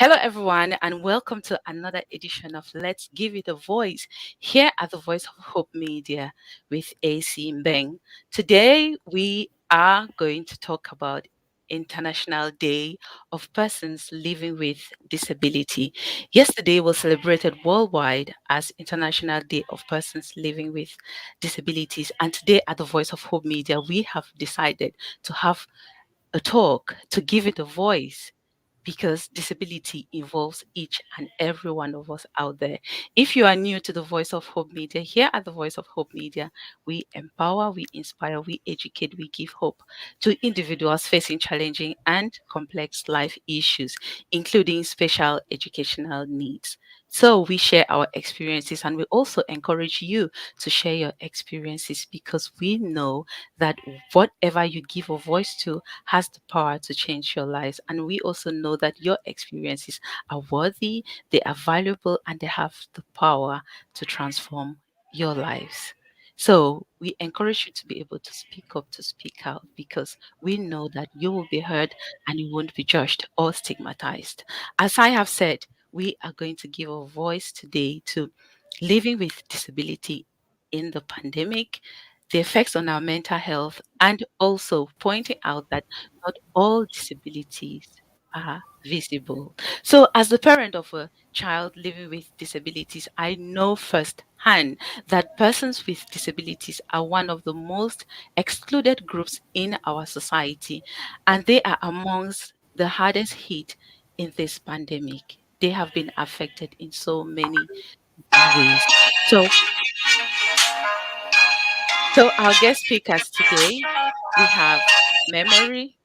Hello, everyone, and welcome to another edition of Let's Give It a Voice here at the Voice of Hope Media with AC Mbeng. Today, we are going to talk about International Day of Persons Living with Disability. Yesterday was celebrated worldwide as International Day of Persons Living with Disabilities, and today at the Voice of Hope Media, we have decided to have a talk to give it a voice because disability involves each and every one of us out there. If you are new to the Voice of Hope Media, here at the Voice of Hope Media, we empower, we inspire, we educate, we give hope to individuals facing challenging and complex life issues, including special educational needs. So we share our experiences and we also encourage you to share your experiences because we know that whatever you give a voice to has the power to change your lives. And we also know that your experiences are worthy, they are valuable, and they have the power to transform your lives. So we encourage you to be able to speak up, to speak out, because we know that you will be heard and you won't be judged or stigmatized. As I have said, we are going to give a voice today to living with disability in the pandemic, the effects on our mental health, and also pointing out that not all disabilities are visible. So, as the parent of a child living with disabilities, I know firsthand that persons with disabilities are one of the most excluded groups in our society, and they are amongst the hardest hit in this pandemic. They have been affected in so many ways. So, so our guest speakers today, we have Memory.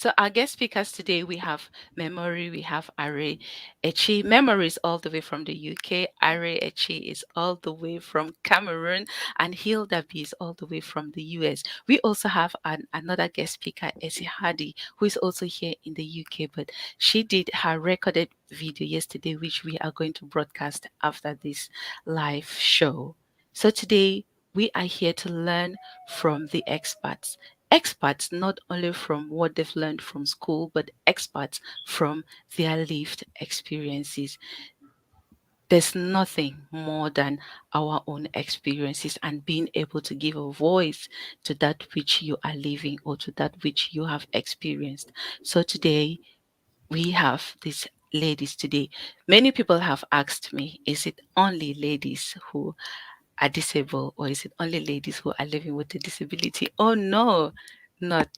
So our guest speakers today, we have Memory, we have Arrey Echi. Memory is all the way from the UK. Arrey Echi is all the way from Cameroon, and Hilda B is all the way from the US. We also have another guest speaker, Essie Hardy, who is also here in the UK, but she did her recorded video yesterday, which we are going to broadcast after this live show. So today we are here to learn from the experts not only from what they've learned from school, but experts from their lived experiences. There's nothing more than our own experiences and being able to give a voice to that which you are living or to that which you have experienced. So today, we have these ladies today. Many people have asked me, is it only ladies who are disabled or is it only ladies who are living with a disability? Oh, no, not.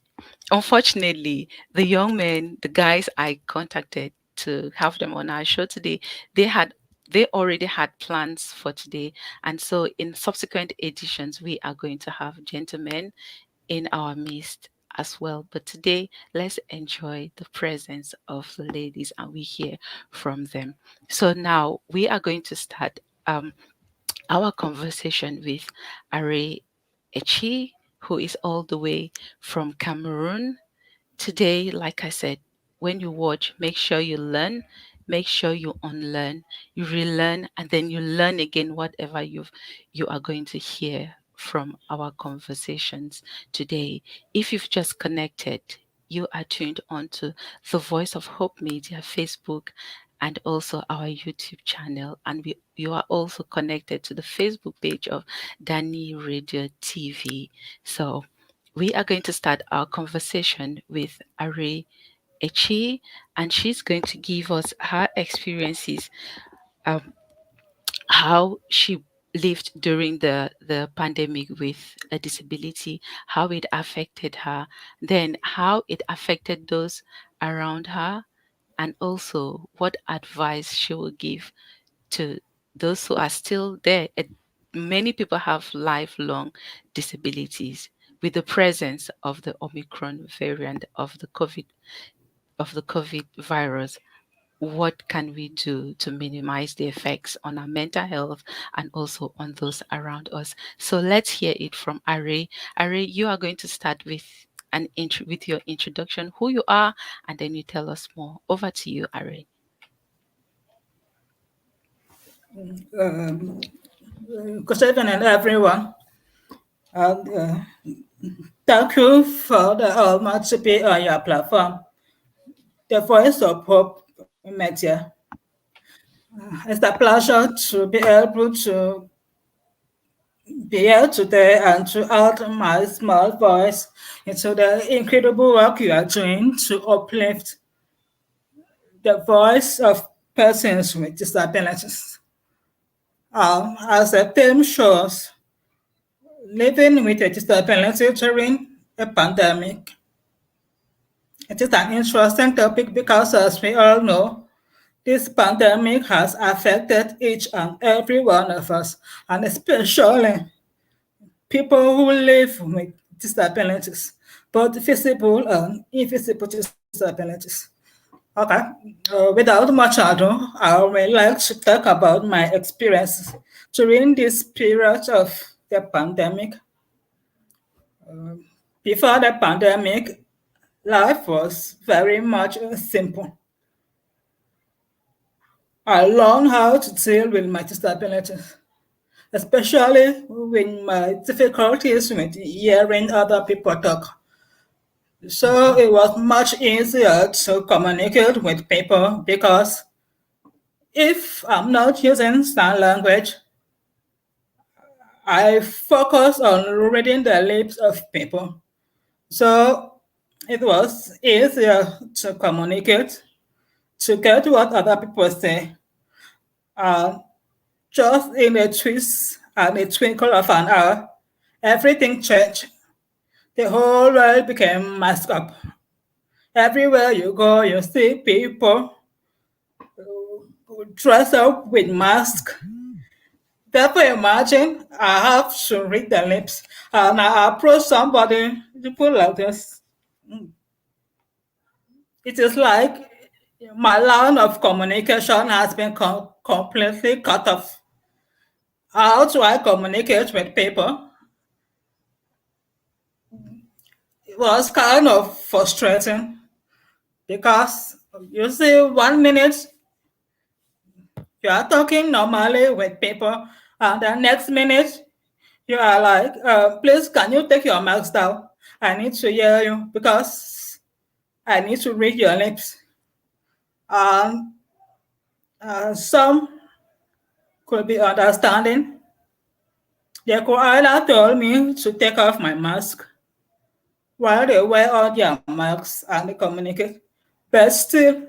Unfortunately, the young men, the guys I contacted to have them on our show today, they had they already had plans for today. And so in subsequent editions, we are going to have gentlemen in our midst as well. But today, let's enjoy the presence of the ladies and we hear from them. So now we are going to start our conversation with Arrey Echi, who is all the way from Cameroon. Today, like I said, when you watch, make sure you learn, make sure you unlearn, you relearn, and then you learn again whatever you are going to hear from our conversations today. If you've just connected, you are tuned on to the Voice of Hope Media Facebook and also our YouTube channel. And you are also connected to the Facebook page of Danny Radio TV. So we are going to start our conversation with Arrey Echi, and she's going to give us her experiences, um, how she lived during the pandemic with a disability, how it affected her, then how it affected those around her, and also what advice she will give to those who are still there. Many people have lifelong disabilities with the presence of the Omicron variant of the COVID virus. What can we do to minimize the effects on our mental health and also on those around us? So let's hear it from Arrey. Arrey, you are going to start with with your introduction, who you are, and then you tell us more. Over to you, Arrey. Good evening, everyone. And thank you for the almighty to be on your platform. the voice of hope media. It's a pleasure to be able to be here today and to add my small voice into the incredible work you are doing to uplift the voice of persons with disabilities. As the theme shows, living with a disability during a pandemic. It is an interesting topic because, as we all know, this pandemic has affected each and every one of us, and especially people who live with disabilities, both visible and invisible disabilities. Okay, without much ado, I would like to talk about my experiences during this period of the pandemic. Before the pandemic, life was very much simple. I learned how to deal with my disabilities, especially with my difficulties with hearing other people talk. So it was much easier to communicate with people because if I'm not using sign language, I focus on reading the lips of people. So it was easier to communicate, to get what other people say. Uh, just in a twist and a twinkle of an eye, everything changed. The whole world became masked up. Everywhere you go, you see people dressed up with masks. Therefore, imagine I have to read the lips and I approach somebody to put like this. It is like my line of communication has been completely cut off. How do I communicate with people? It was kind of frustrating because you see, 1 minute you are talking normally with people, and the next minute you are like, please, can you take your mask down? I need to hear you because I need to read your lips. And some could be understanding. They could either tell me to take off my mask while they wear all their masks and they communicate. But still,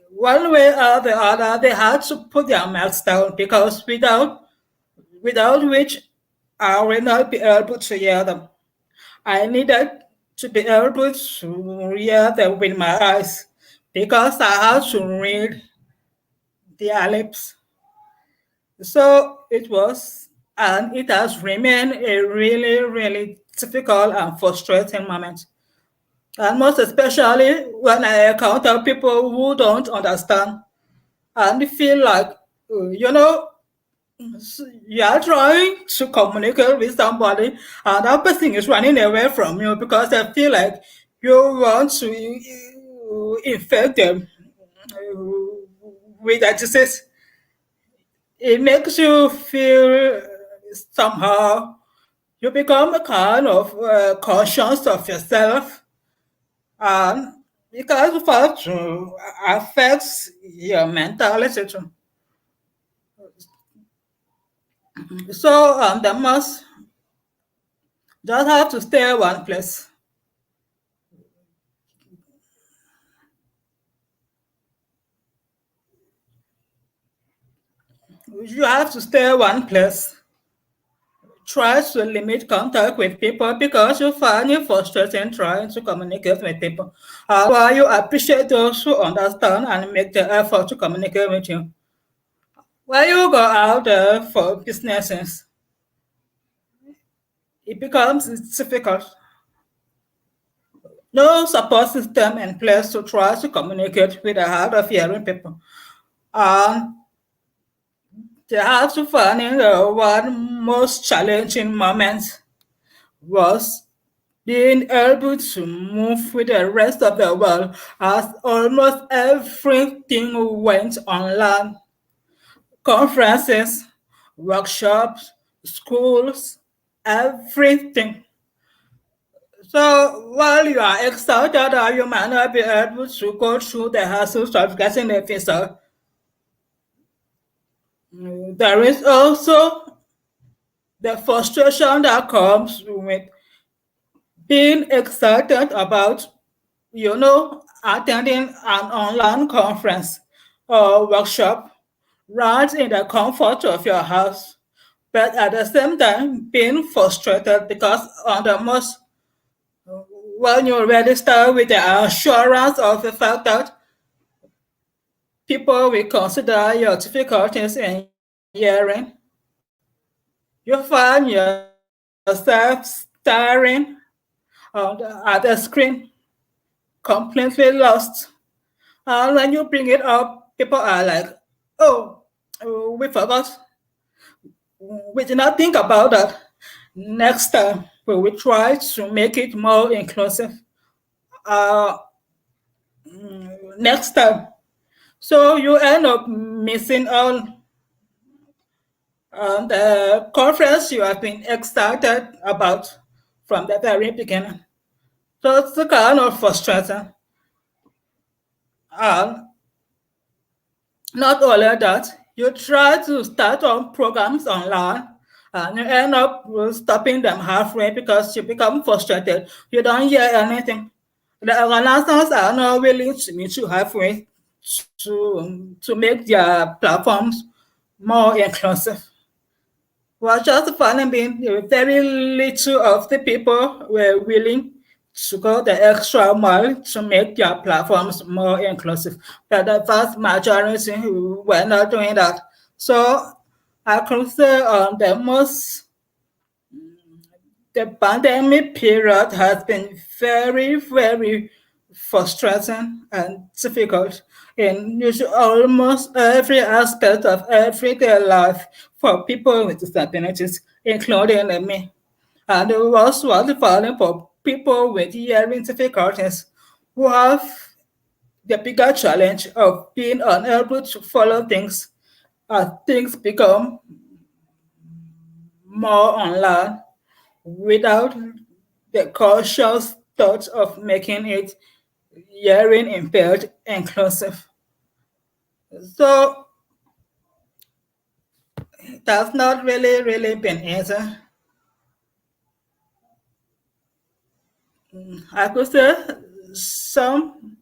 one way or the other, they had to put their masks down because without which I will not be able to hear them. I needed to be able to hear them with my eyes because I had to read their lips. So it was, and it has remained a really, really difficult and frustrating moment. And most especially when I encounter people who don't understand and feel like, you know, you are trying to communicate with somebody and that person is running away from you because they feel like you want to infect them with a disease. It makes you feel somehow you become a kind of conscious of yourself, and because of that affects your mentality too. So they must just have to stay one place. You have to stay one place. Try to limit contact with people because you find it frustrating trying to communicate with people. While you appreciate those who understand and make the effort to communicate with you. When you go out there for businesses, it becomes difficult. No support system in place to try to communicate with the hard of hearing people. And they have to find the one most challenging moment was being able to move with the rest of the world as almost everything went online. Conferences, workshops, schools, everything. So while you are excited, you might not be able to go through the hassles of getting a visa. There is also the frustration that comes with being excited about, attending an online conference or workshop right in the comfort of your house, but at the same time being frustrated because on the most when you register with the assurance of the fact that people will consider your difficulties in hearing, you find yourself staring at the screen, completely lost. And when you bring it up, people are like, oh, we forgot. We did not think about that. Next time, we will try to make it more inclusive. Uh, Next time. So you end up missing out on the conference you have been excited about from the very beginning. So it's kind of frustrating. And not only that, you try to start on programs online and you end up stopping them halfway because you become frustrated. You don't hear anything. The organizers are not willing to meet you halfway to make their platforms more inclusive. Was just finding being very little of the people were willing to go the extra mile to make their platforms more inclusive. But the vast majority were not doing that. So I could say the pandemic period has been very, very frustrating and difficult in almost every aspect of everyday life for people with disabilities, including me. And it was wonderful for people with hearing difficulties who have the bigger challenge of being unable to follow things as things become more online without the cautious thought of making it hearing impaired inclusive. So that's not really been easy. I could say some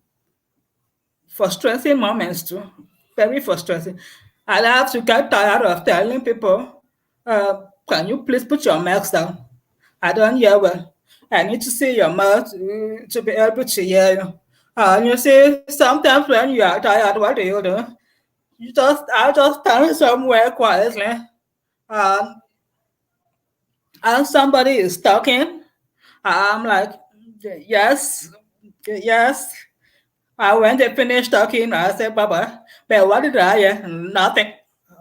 frustrating moments too, very frustrating. I have to get tired of telling people, can you please put your mask down? I don't hear well. I need to see your mouth to be able to hear you. And you see, sometimes when you are tired, what do? I just stand somewhere quietly, um, and somebody is talking. I'm like, yes, yes. And when they finish talking, I say, Baba, but what did I hear? Nothing.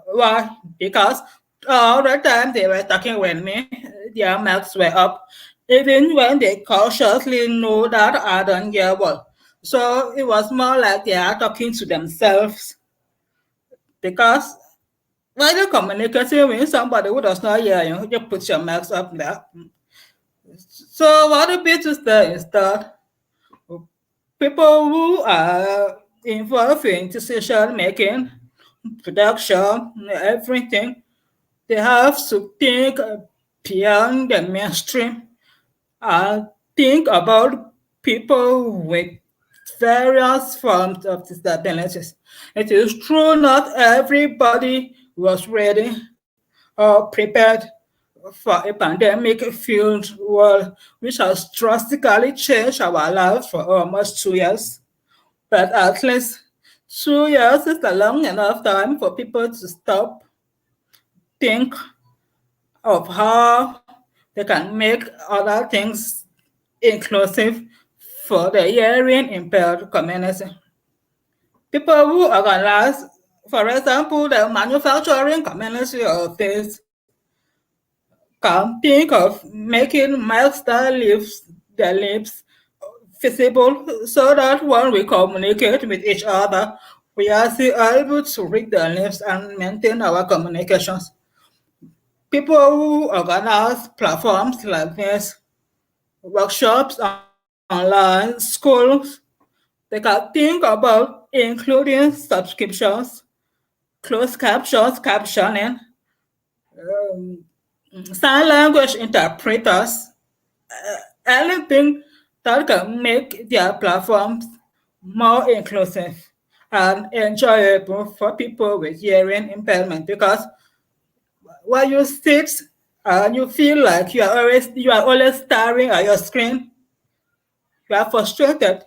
Why? Because all the time they were talking with me, their mouths were up, even when they cautiously know that I don't hear well. So it was more like they are talking to themselves because when you're communicating with somebody who does not hear you, you put your mouth up there. So what a bit is there is that people who are involved in decision making, production, everything, they have to think beyond the mainstream and think about people with various forms of disabilities. It is true not everybody was ready or prepared for a pandemic-filled world, which has drastically changed our lives for almost 2 years. But at least 2 years is a long enough time for people to stop, think of how they can make other things inclusive for the hearing impaired community. People who organize, for example, the manufacturing community of this can think of making master the lips visible so that when we communicate with each other, we are still able to read the lips and maintain our communications. People who organize platforms like this workshops, online schools. They can think about including subscriptions, closed captions, captioning, sign language interpreters, anything that can make their platforms more inclusive and enjoyable for people with hearing impairment. Because when you sit and you feel like you are always staring at your screen, you are frustrated,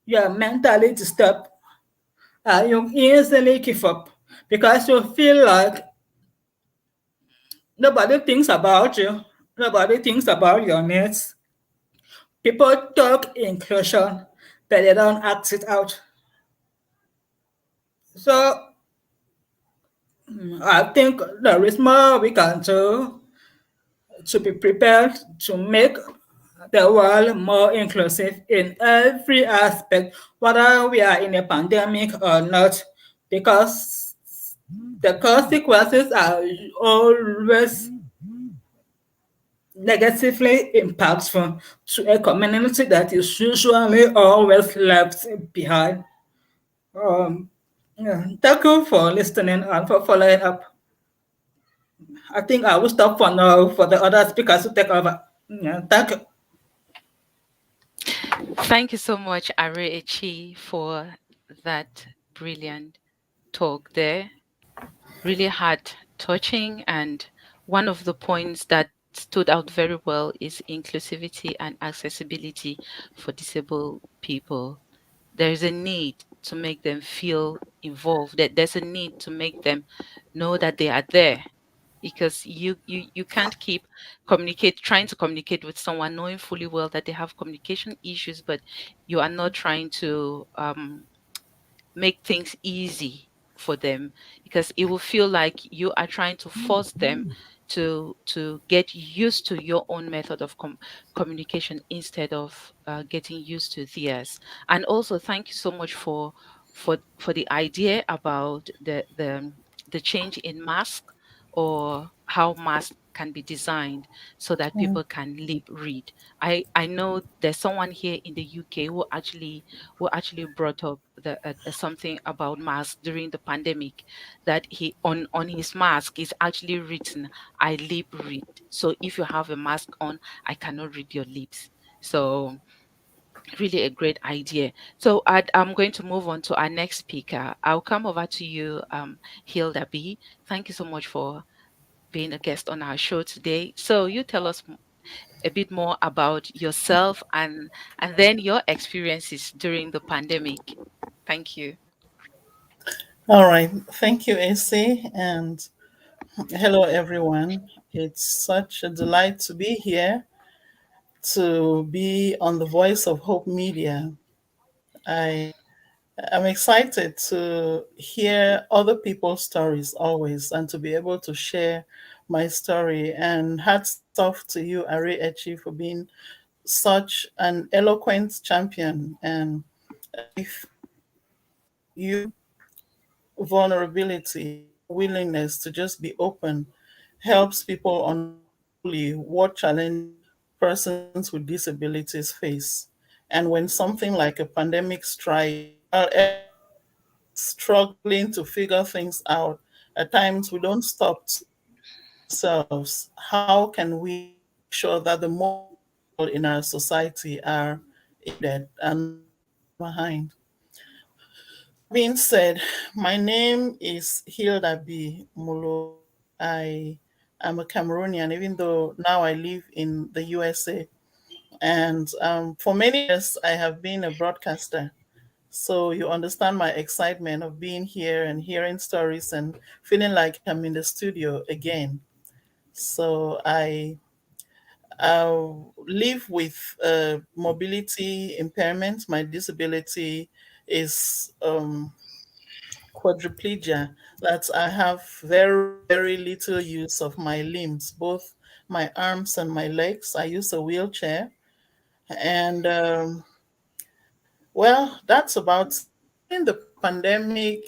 you are mentally disturbed, and you easily give up because you feel like nobody thinks about you, nobody thinks about your needs. People talk inclusion, but they don't act it out. So I think there is more we can do to be prepared to make the world more inclusive in every aspect, whether we are in a pandemic or not, because the consequences are always negatively impactful to a community that is usually always left behind. Um, yeah, thank you for listening and for following up. I think I will stop for now for the other speakers to take over. Yeah, thank you. Thank you so much, Arrey Echi, for that brilliant talk there. Really heart touching. And one of the points that stood out very well is inclusivity and accessibility for disabled people. There is a need to make them feel involved, that there's a need to make them know that they are there, because you can't keep communicate trying to communicate with someone knowing fully well that they have communication issues, but you are not trying to make things easy for them, because it will feel like you are trying to force them to get used to your own method of communication instead of getting used to theirs. And also, thank you so much for the idea about the change in mask, or how mask can be designed so that people can lip read. I know there's someone here in the UK who actually brought up something about mask during the pandemic, that he on his mask is actually written, I lip read. So if you have a mask on, I cannot read your lips. So really a great idea. So I'm going to move on to our next speaker. I'll come over to you, Hilda B. Thank you so much for being a guest on our show today. So you tell us a bit more about yourself, and then your experiences during the pandemic. Thank you. All right. Thank you, AC. And hello, everyone. It's such a delight to be here, to be on the Voice of Hope Media. I am excited to hear other people's stories always, and to be able to share my story. And hats off to you, Arrey Echi, for being such an eloquent champion. And I feel you vulnerability and your willingness to just be open helps people understand fully what challenges persons with disabilities face. And when something like a pandemic strikes, while everyone is struggling to figure things out, at times we don't stop to ask ourselves, how can we make sure that the most vulnerable in our society are aided and not left behind? That being said, my name is Hilda B. Mulo. I am a Cameroonian, even though now I live in the USA. And for many years, I have been a broadcaster. So you understand my excitement of being here and hearing stories and feeling like I'm in the studio again. So I live with mobility impairment. My disability is quadriplegia, that I have very, very little use of my limbs, both my arms and my legs. I use a wheelchair. And well, that's about it. During the pandemic,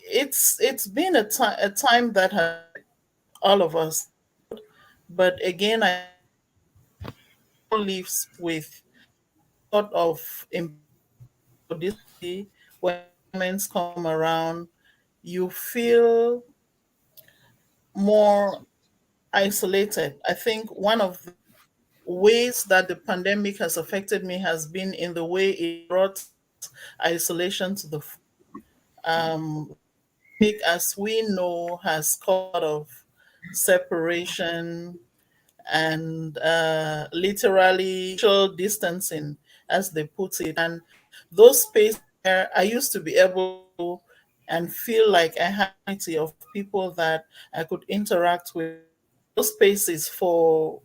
it's been a time that has hit all of us hard. But again, I think lives with some sort of impairment or disability, when governments come around, you feel more isolated. I think one of the ways that the pandemic has affected me has been in the way it brought isolation to the fore. The pandemic, as we know, has caused a lot of separation and literally social distancing, as they put it. And those spaces where I used to be able to go and feel like I had a community of people that I could interact with, those spaces for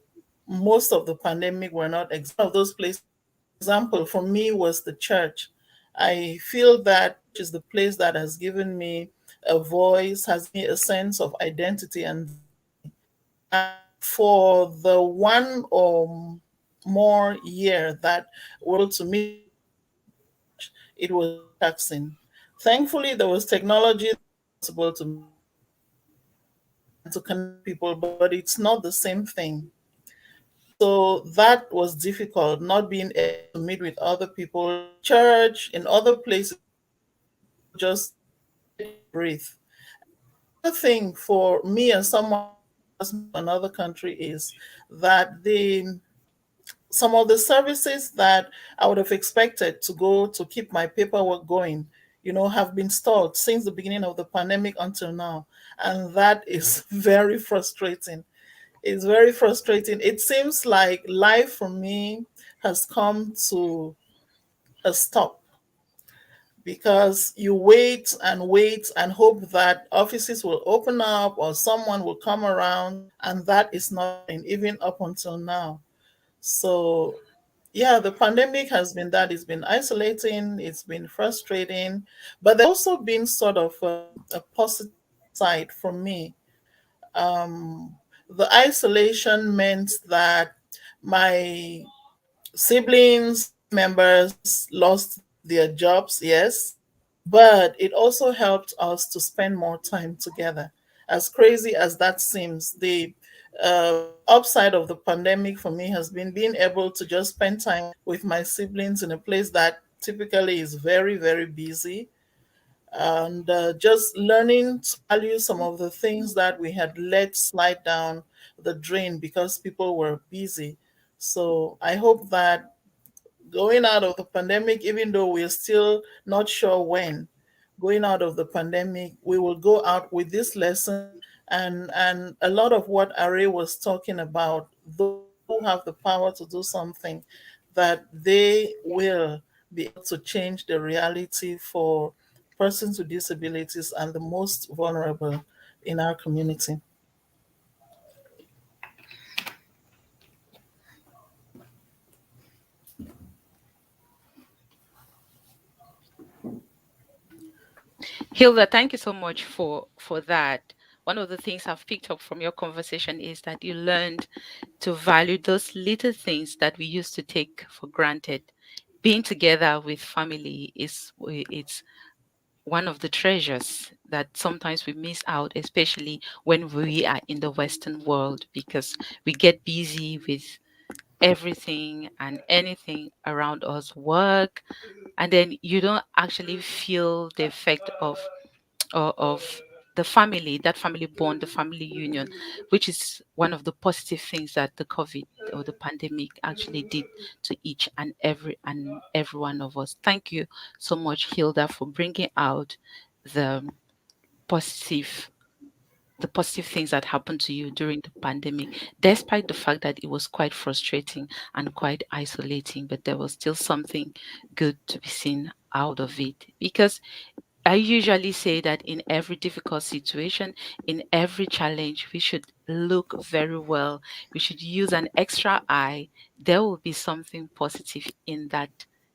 most of the pandemic were not exactly. One of those places, for example, for me was the church. I feel that church is the place that has given me a voice, has given me a sense of identity and belonging. And for the one or more year that we were able to meet together in church, it was very taxing. Thankfully, there was technology that made it possible to meet together and to connect with people, but it's not the same thing. So that was difficult, not being able to meet with other people in church, in other places where people just let you breathe. And another thing for me as someone who has moved to another country is that some of the services that I would have expected to go to keep my paperwork going, have been stalled since the beginning of the pandemic until now. And that is very frustrating. It's very frustrating. It seems like life for me has come to a stop because you wait and hope that offices will open up or someone will come around, and that is not happening even up until now. So, yeah, the pandemic has been that. It's been isolating, it's been frustrating, but there's also been sort of a positive side for me. The isolation meant that my siblings, family members lost their jobs, yes, but it also helped us to spend more time together. As crazy as that seems, the upside of the pandemic for me has been being able to just spend time with my siblings in a place that typically is very, very busy, and just learning to value some of the things that we had let slide down the drain because people were busy. So I hope that going out of the pandemic, even though we're still not sure when, going out of the pandemic, we will go out with these lessons, and a lot of what Arrey was talking about, those who have the power to do something, that they will be able to change the reality for persons with disabilities and the most vulnerable in our community. Hilda, thank you so much for that. One of the things I've picked up from your conversation is that you learned to value those little things that we used to take for granted. Being together with family it's one of the treasures that sometimes we miss out, especially when we are in the Western world, because we get busy with everything and anything around us, work, and then you don't actually feel the effect of the family, that family bond, the family union, which is one of the positive things that the COVID or the pandemic actually did to each and every one of us. Thank you so much, Hilda, for bringing out the positive the positive things that happened to you during the pandemic, despite the fact that it was quite frustrating and quite isolating, but there was still something good to be seen out of it. Because I usually say that in every difficult situation, in every challenge, we should look very well. We should use an extra eye. There will be something positive in that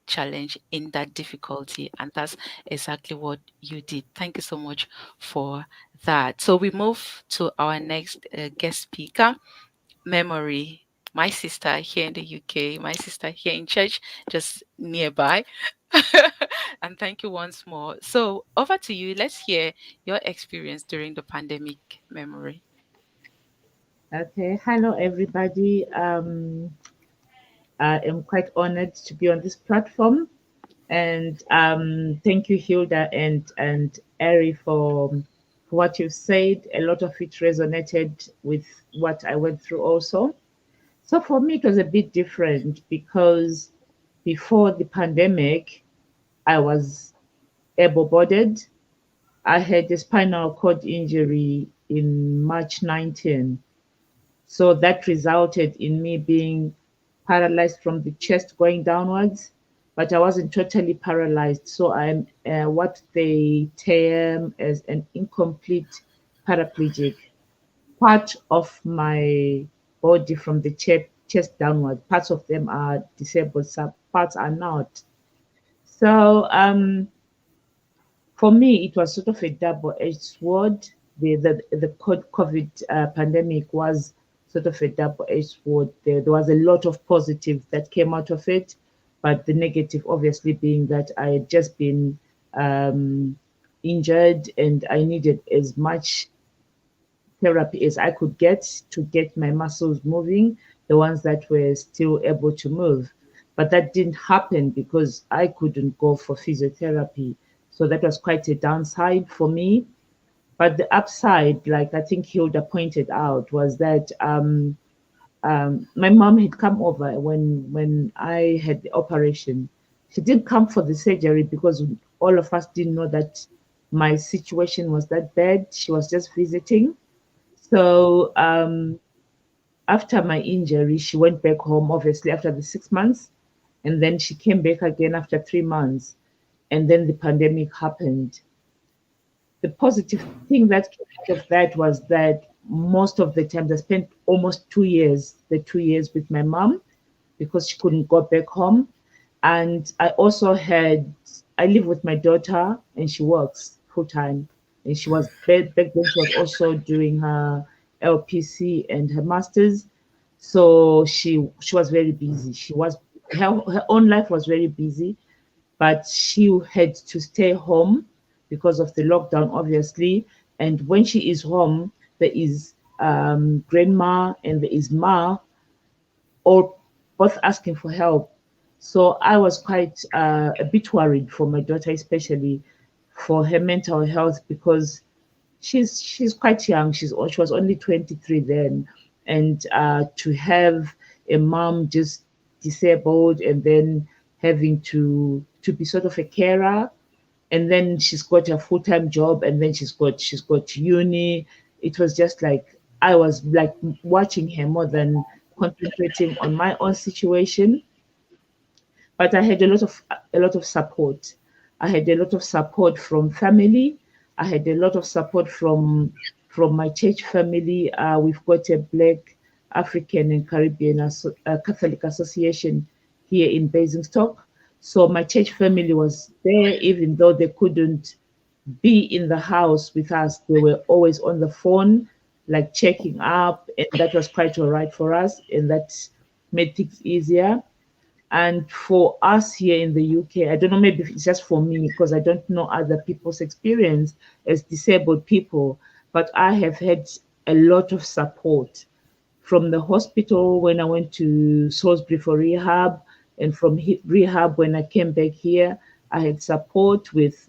challenge, in that difficulty. And that's exactly what you did. Thank you so much for that. So we move to our next guest speaker, Memory. My sister here in the UK, my sister here in church, just nearby. And thank you once more. So, over to you. Let's hear your experience during the pandemic, Memory. Okay, hello everybody. I am quite honored to be on this platform. And thank you, Hilda and Arrey, for what you've said. A lot of it resonated with what I went through also. So for me, it was a bit different because before the pandemic, I was able-bodied. I had a spinal cord injury in March 19. So that resulted in me being paralyzed from the chest going downwards, but I wasn't totally paralyzed. So I'm what they term as an incomplete paraplegic. Part of my body from the chest downward, parts of them are disabled, some parts are not. So for me, it was sort of a double-edged sword. The COVID pandemic was sort of a double-edged sword. There was a lot of positive that came out of it, but the negative, obviously, being that I had just been injured and I needed as much therapy as I could get to get my muscles moving, the ones that were still able to move. But that didn't happen because I couldn't go for physiotherapy. So that was quite a downside for me. But the upside, like I think Hilda pointed out, was that my mom had come over when I had the operation. She didn't come for the surgery because all of us didn't know that my situation was that bad. She was just visiting. So after my injury, she went back home, obviously, after the 6 months. And then she came back again after 3 months. And then the pandemic happened. The positive thing that came out of that was that most of the times I spent almost 2 years, the 2 years with my mom because she couldn't go back home. And I also I live with my daughter and she works full time. And she was back then, she was also doing her LPC and her master's. So she was very busy. Her own life was very busy, but she had to stay home because of the lockdown, obviously. And when she is home, there is grandma and there is ma, or both asking for help. So I was quite a bit worried for my daughter, especially for her mental health, because she's quite young. She was only 23 then, and to have a mom just disabled and then having to be sort of a carer, and then she's got a full-time job, and then she's got uni. It was just like I was like watching her more than concentrating on my own situation. But I had a lot of support. I had a lot of support from family. I had a lot of support from my church family. We've got a Black African and Caribbean Catholic Association here in Basingstoke. So my church family was there, even though they couldn't be in the house with us. They were always on the phone, like checking up, and that was quite all right for us, and that made things easier. And for us here in the UK, I don't know, maybe it's just for me because I don't know other people's experience as disabled people, but I have had a lot of support from the hospital when I went to Salisbury for rehab, and from rehab when I came back here. I had support with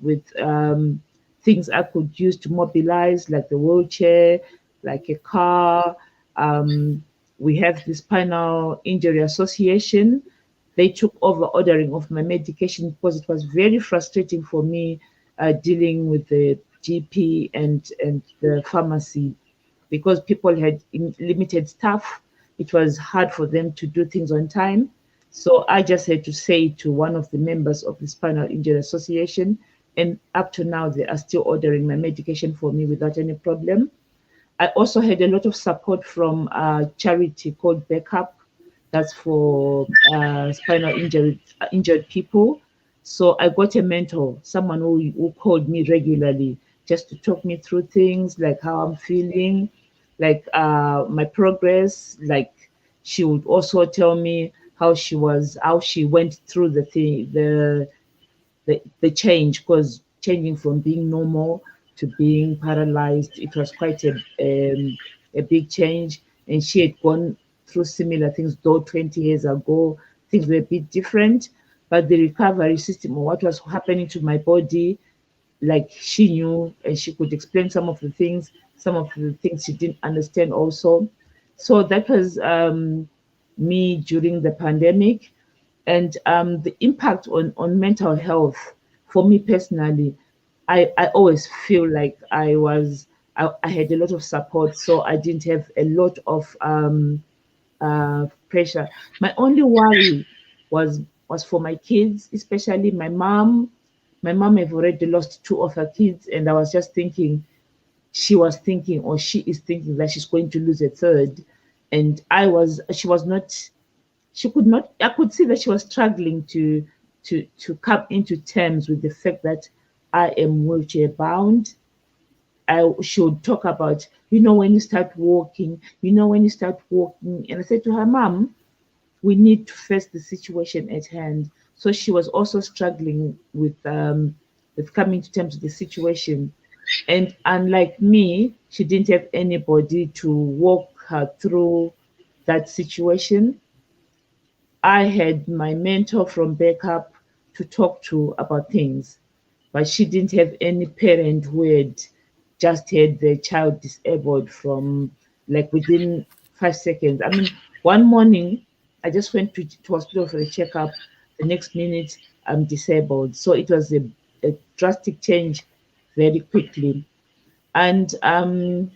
things I could use to mobilize, like the wheelchair, like a car. Um, we have the Spinal Injury Association. They took over ordering of my medication because it was very frustrating for me dealing with the GP and the pharmacy, because people had limited staff. It was hard for them to do things on time. So I just had to say to one of the members of the Spinal Injury Association, and up to now they are still ordering my medication for me without any problem. I also had a lot of support from a charity called Backup, that's for spinal injured people. So I got a mentor, someone who called me regularly just to talk me through things like how I'm feeling, like my progress. Like she would also tell me how she went through the change, because changing from being normal to being paralyzed, it was quite a big change. And she had gone through similar things though 20 years ago, things were a bit different, but the recovery system or what was happening to my body, like she knew and she could explain some of the things she didn't understand also. So that was me during the pandemic. And the impact on mental health for me personally, I always feel like I had a lot of support, so I didn't have a lot of pressure. My only worry was was for my kids, especially my mom. My mom have already lost two of her kids, and I was just thinking, she was thinking, or she is thinking that she's going to lose a third, and she was not, she could not. I could see that she was struggling to come into terms with the fact that I am wheelchair bound. I should talk about, when you start walking, when you start walking. And I said to her, Mom, we need to face the situation at hand. So she was also struggling with coming to terms with the situation. And unlike me, she didn't have anybody to walk her through that situation. I had my mentor from backup to talk to about things, but she didn't have any parent who had just had their child disabled from like within 5 seconds. I mean, one morning I just went to hospital for a checkup. The next minute I'm disabled. So it was a drastic change very quickly. And I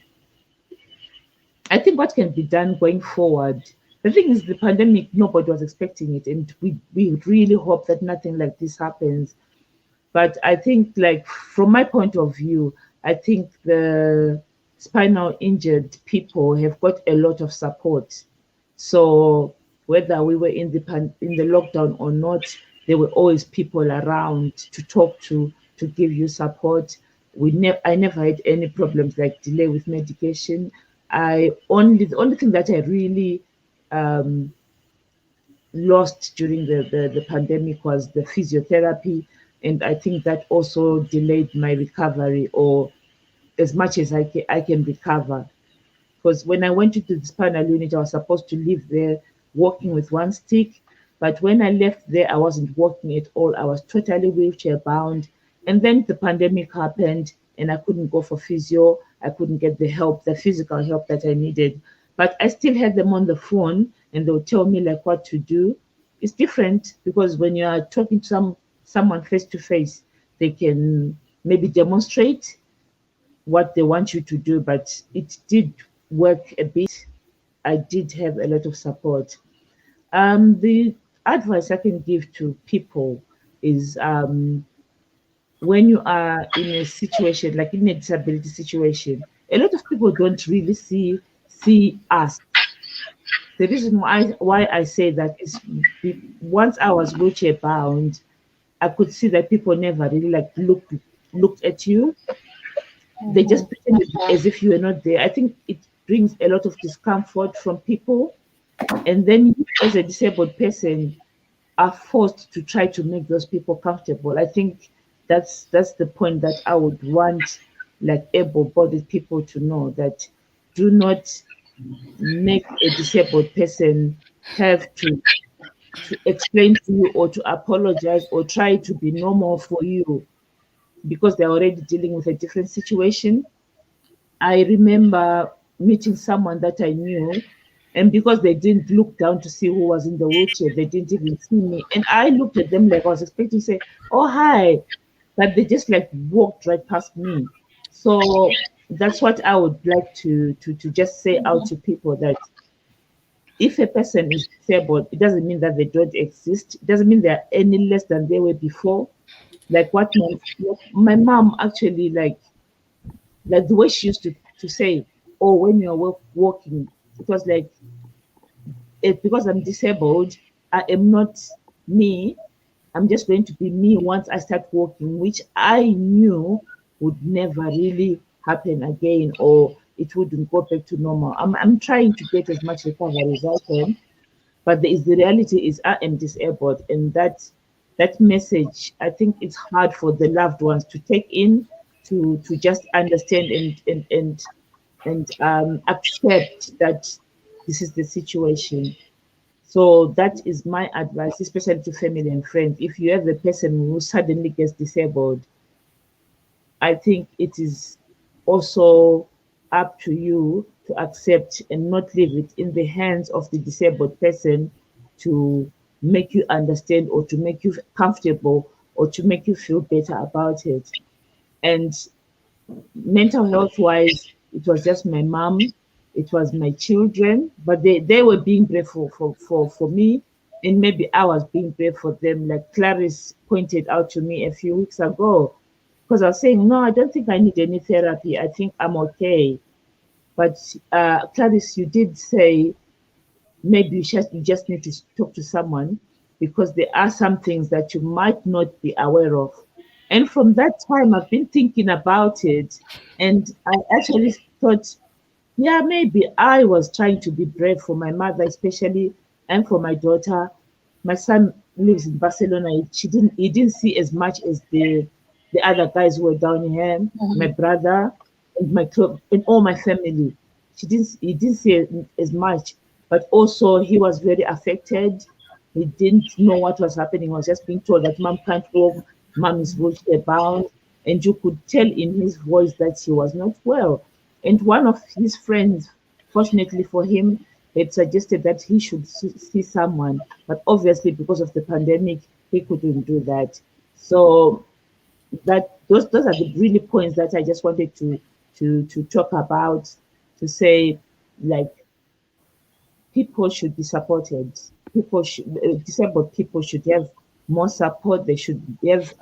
think what can be done going forward. The thing is, the pandemic, nobody was expecting it, and we really hope that nothing like this happens. But I think, like, from my point of view, I think the spinal injured people have got a lot of support. So whether we were in the lockdown or not, there were always people around to talk to give you support. I never had any problems like delay with medication. The only thing that I really um, lost during the pandemic was the physiotherapy, and I think that also delayed my recovery, or as much as I can recover. Because when I went into the spinal unit, I was supposed to live there walking with one stick. But when I left there, I wasn't walking at all. I was totally wheelchair bound. And then the pandemic happened, and I couldn't go for physio. I couldn't get the help, the physical help that I needed. But I still had them on the phone, and they would tell me like what to do. It's different because when you are talking to someone face to face, they can maybe demonstrate what they want you to do, but it did work a bit. I did have a lot of support. The advice I can give to people is when you are in a situation like in a disability situation, a lot of people don't really see us. The reason why I say that is once I was wheelchair bound, I could see that people never really like looked at you. They just pretended as if you were not there. I think it brings a lot of discomfort from people. And then you, as a disabled person, are forced to try to make those people comfortable. I think that's the point that I would want like able-bodied people to know, that do not make a disabled person have to explain to you or to apologize or try to be normal for you because they're already dealing with a different situation. I remember meeting someone that I knew, and because they didn't look down to see who was in the wheelchair, they didn't even see me. And I looked at them like I was expecting to say, "Oh, hi," but they just like walked right past me. So that's what I would like to just say out to people, that if a person is disabled, it doesn't mean that they don't exist. It doesn't mean they're any less than they were before. Like what my mom actually like the way she used to say, oh, when you're walking, it was like, because I'm disabled, I am not me. I'm just going to be me once I start walking, which I knew would never really happen again, or it wouldn't go back to normal. I'm trying to get as much recovery as I can, but the reality is I am disabled, and that message, I think it's hard for the loved ones to take in, to just understand and accept that this is the situation. So that is my advice, especially to family and friends. If you have a person who suddenly gets disabled, I think it is also up to you to accept and not leave it in the hands of the disabled person to make you understand or to make you comfortable or to make you feel better about it. And mental health wise, it was just my mom, it was my children, but they were being brave for me, and maybe I was being brave for them. Like Clarice pointed out to me a few weeks ago, because I was saying, no, I don't think I need any therapy. I think I'm okay. But Clarice, you did say maybe you just need to talk to someone because there are some things that you might not be aware of. And from that time, I've been thinking about it, and I actually thought, yeah, maybe I was trying to be brave for my mother, especially, and for my daughter. My son lives in Barcelona. He didn't see as much as the other guys who were down here. My brother and and all my family. He didn't see as much, but also he was very affected. He didn't know what was happening. He was just being told that mom can't go, mom is wheelchair bound, and you could tell in his voice that he was not well. And one of his friends, fortunately for him, had suggested that he should see someone, but obviously because of the pandemic, he couldn't do that. So that those are the really points that I just wanted to talk about, to say, like, people should be supported. Disabled people should have more support. They should have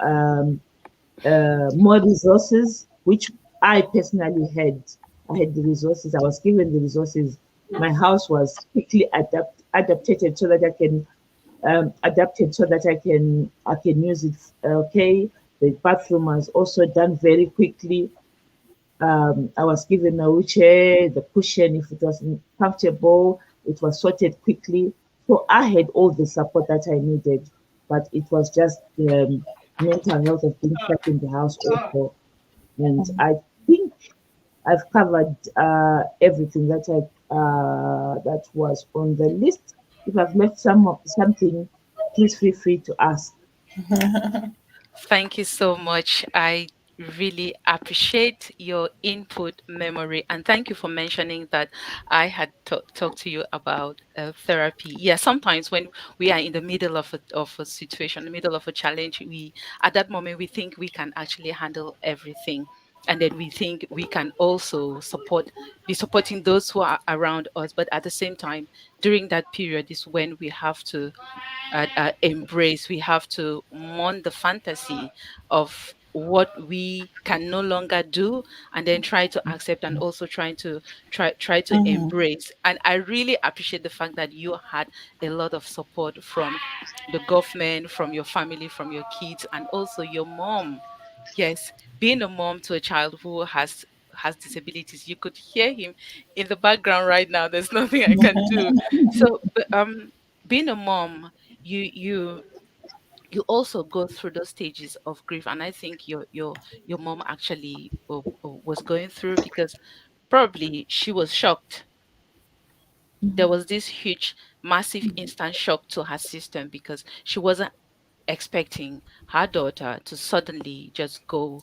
more resources, which I personally had. I had the resources. I was given the resources. My house was quickly adapted so that I can adapted so that I can use it. Okay, the bathroom was also done very quickly. I was given a wheelchair, the cushion, if it wasn't comfortable, it was sorted quickly. So I had all the support that I needed, but it was just mental health of being stuck in the house also. And I think I've covered everything that was on the list. If I've left something, please feel free to ask. Thank you so much. I really appreciate your input, memory, and thank you for mentioning that I had talked to you about therapy. Yeah, sometimes when we are in the middle of a situation, the middle of a challenge, we at that moment we think we can actually handle everything. And then we think we can also be supporting those who are around us. But at the same time, during that period is when we have to embrace. We have to mourn the fantasy of what we can no longer do, and then try to accept, and also try to embrace. And I really appreciate the fact that you had a lot of support from the government, from your family, from your kids, and also your mom. Yes, being a mom to a child who has disabilities, you could hear him in the background right now. There's nothing I can do. So being a mom, you you also go through those stages of grief, and I think your mom actually was going through, because probably she was shocked. There was this huge massive instant shock to her system, because she wasn't expecting her daughter to suddenly just go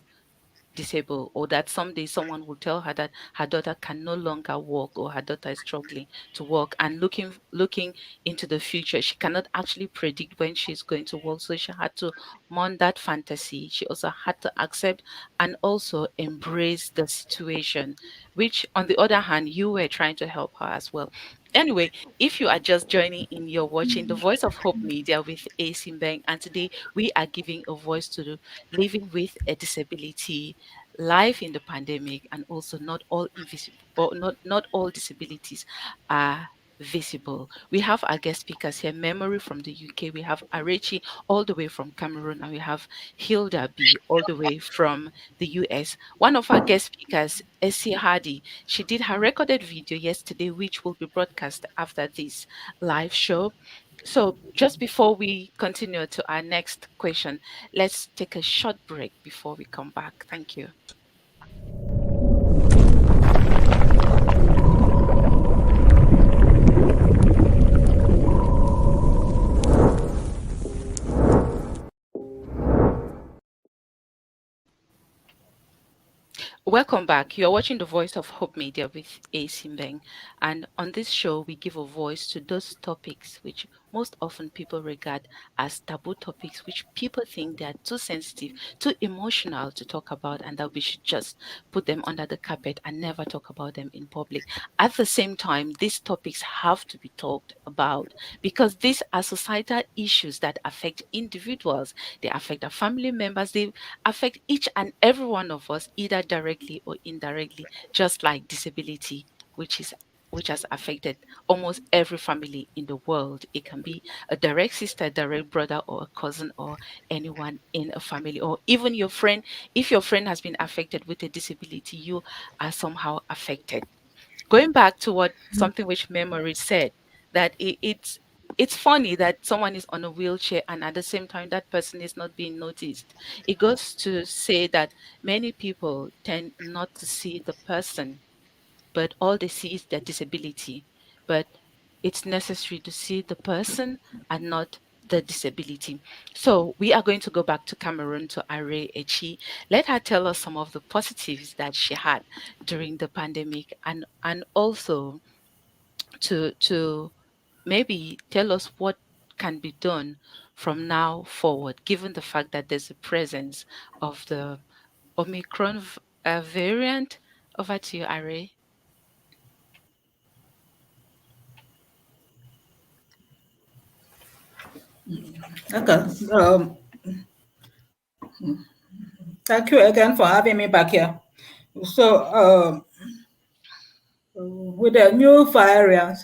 disabled, or that someday someone will tell her that her daughter can no longer walk, or her daughter is struggling to walk. And looking into the future, she cannot actually predict when she's going to walk, so she had to mourn that fantasy. She also had to accept and also embrace the situation, which on the other hand you were trying to help her as well. Anyway, if you are just joining in, you're watching the Voice of Hope Media with Asimbeng, and today we are giving a voice to the living with a disability, life in the pandemic, and also not all invisible, or not all disabilities are visible. We have our guest speakers here, Memory from the UK, we have Arechi all the way from Cameroon, and we have Hilda B all the way from the US. One of our guest speakers, Essie Hardy, she did her recorded video yesterday, which will be broadcast after this live show. So just before we continue to our next question, let's take a short break before we come back. Thank you. Welcome back. You're watching the Voice of Hope Media with A. Simbeng. And on this show, we give a voice to those topics which most often people regard as taboo topics, which people think they are too sensitive, too emotional to talk about, and that we should just put them under the carpet and never talk about them in public. At the same time, these topics have to be talked about because these are societal issues that affect individuals, they affect our family members, they affect each and every one of us, either directly or indirectly, just like disability, which has affected almost every family in the world. It can be a direct sister, direct brother, or a cousin, or anyone in a family, or even your friend. If your friend has been affected with a disability, you are somehow affected. Going back to what something which memory said, that it's funny that someone is on a wheelchair and at the same time that person is not being noticed. It goes to say that many people tend not to see the person, but all they see is their disability. But it's necessary to see the person and not the disability. So we are going to go back to Cameroon, to Arrey Echi. Let her tell us some of the positives that she had during the pandemic, and also to maybe tell us what can be done from now forward, given the fact that there's a presence of the Omicron variant. Over to you, Arrey. Okay. Thank you again for having me back here. So, with the new variant,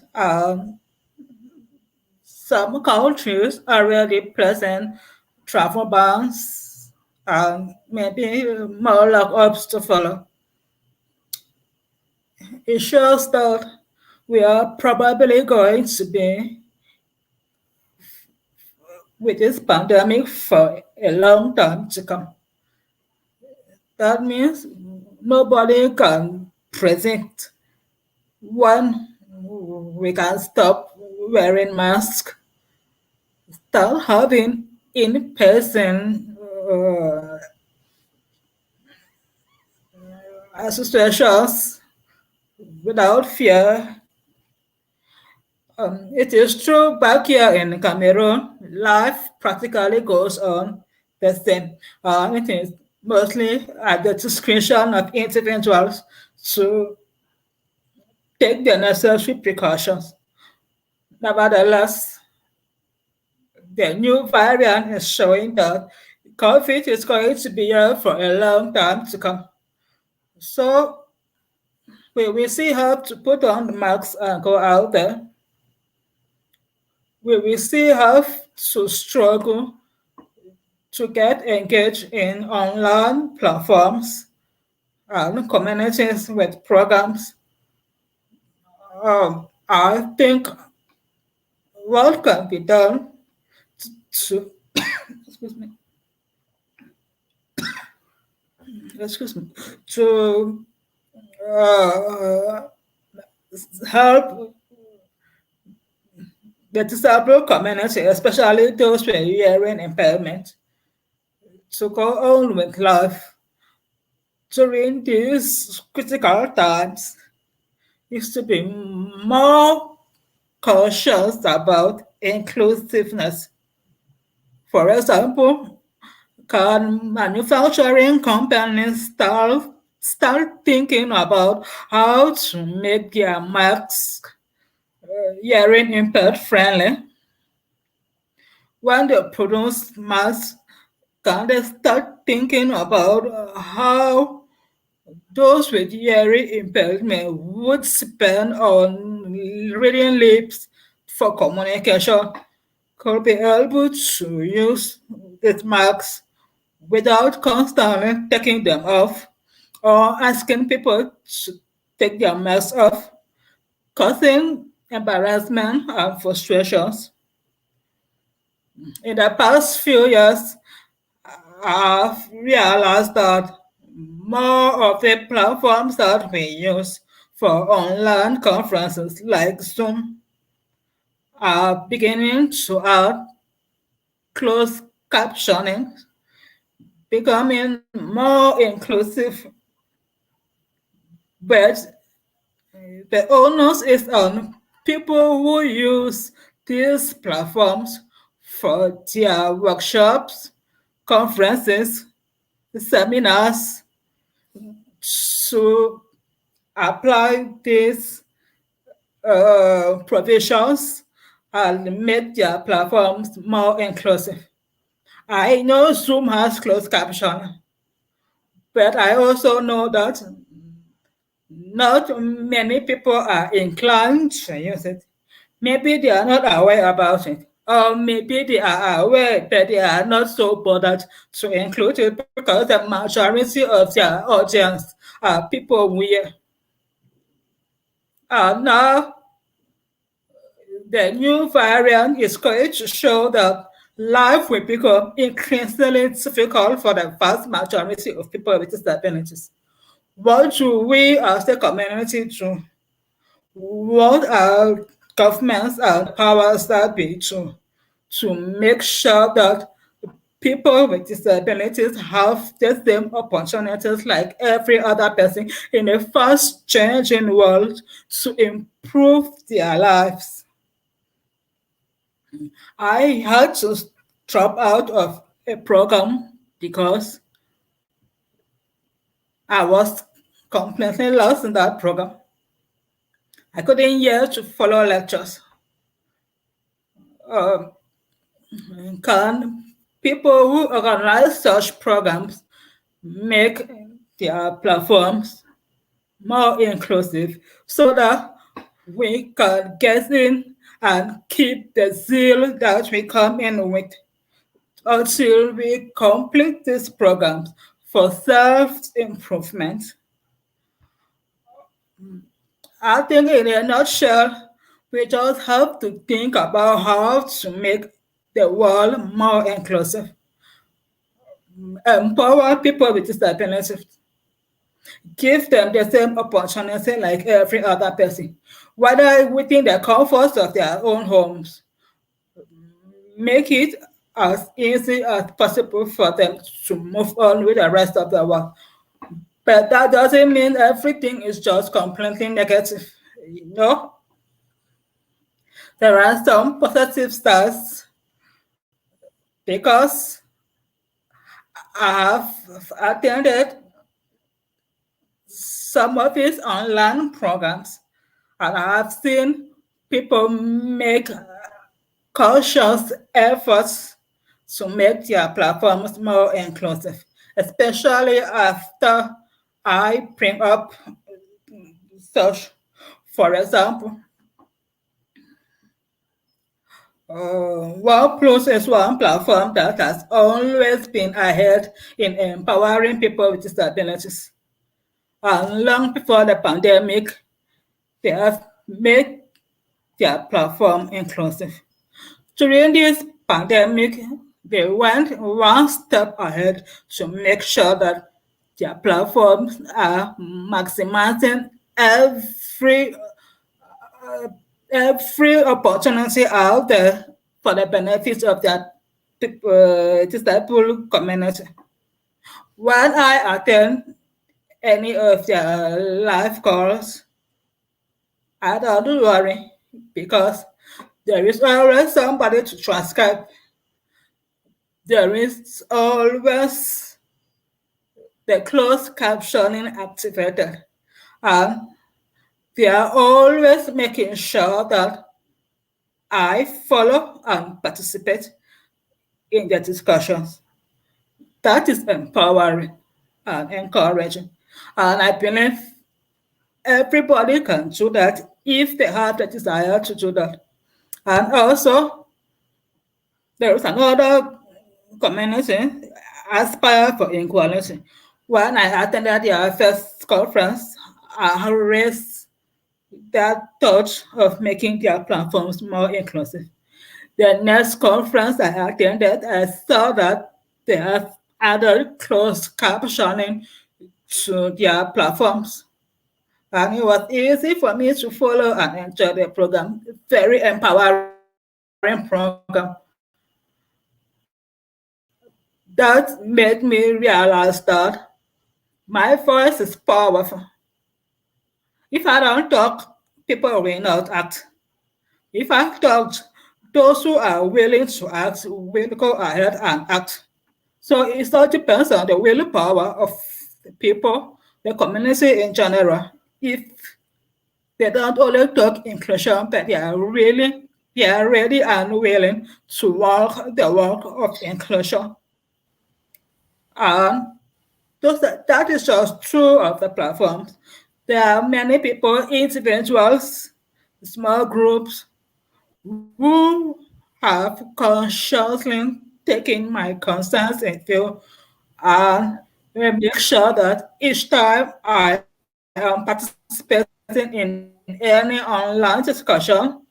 some countries already present travel bans and maybe more lock-ups to follow. It shows that we are probably going to be with this pandemic for a long time to come. That means nobody can predict when we can stop wearing masks, start having in-person associations without fear. It is true back here in Cameroon, life practically goes on the same. It is mostly at the discretion of individuals to take the necessary precautions. Nevertheless, the new variant is showing that COVID is going to be here for a long time to come. So we will see how to put on the masks and go out there. We will see how to struggle to get engaged in online platforms and communities with programs. I think what can be done to excuse me, excuse me, to uh, help the disabled community, especially those with hearing impairment, to go on with life during these critical times is to be more cautious about inclusiveness. For example, can manufacturing companies start thinking about how to make their masks hearing impaired friendly? When they produce masks, can they start thinking about how those with hearing impairment would spend on reading lips for communication, could be able to use these masks without constantly taking them off or asking people to take their masks off, causing embarrassment and frustrations. In the past few years, I've realized that more of the platforms that we use for online conferences like Zoom are beginning to add closed captioning, becoming more inclusive but the onus is on people who use these platforms for their workshops, conferences, seminars to apply these provisions and make their platforms more inclusive. I know Zoom has closed caption, but I also know that not many people are inclined to use it. Maybe they are not aware about it, or maybe they are aware but they are not so bothered to include it because the majority of their audience are people we are now. The new variant is going to show that life will become increasingly difficult for the vast majority of people with disabilities. What do we as a community do? What are governments and powers that be to make sure that people with disabilities have the same opportunities like every other person in a fast changing world to improve their lives? I had to drop out of a program because I was completely lost in that program. I couldn't hear to follow lectures. Um, can people who organize such programs make their platforms more inclusive so that we can get in and keep the zeal that we come in with until we complete these programs for self-improvement? I think in a nutshell, we just have to think about how to make the world more inclusive, empower people with disabilities, give them the same opportunity like every other person, whether within the comforts of their own homes, make it as easy as possible for them to move on with the rest of the world. But that doesn't mean everything is just completely negative. You know, there are some positive stars because I have attended some of these online programs and I have seen people make conscious efforts to make their platforms more inclusive, especially after I bring up such. For example, OnePlus is one platform that has always been ahead in empowering people with disabilities. And long before the pandemic, they have made their platform inclusive. During this pandemic, they went one step ahead to make sure that their platforms are maximizing every opportunity out there for the benefits of their disabled community. When I attend any of their live calls, I don't worry because there is always somebody to transcribe. There is always the closed captioning activated. And they are always making sure that I follow and participate in the discussions. That is empowering and encouraging. And I believe everybody can do that if they have the desire to do that. And also, there is another community, Aspire for Equality. When I attended their first conference, I raised that touch of making their platforms more inclusive. The next conference I attended, I saw that they have added closed captioning to their platforms. And it was easy for me to follow and enjoy the program. Very empowering program. That made me realize that my voice is powerful. If I don't talk, people will not act. If I talk, those who are willing to act will go ahead and act. So it all depends on the willpower of the people, the community in general. If they don't only talk inclusion, but they are ready and willing to walk the walk of inclusion. And that is just true of the platforms. There are many people, individuals, small groups who have consciously taken my concerns into and will make sure that each time I am participating in any online discussion,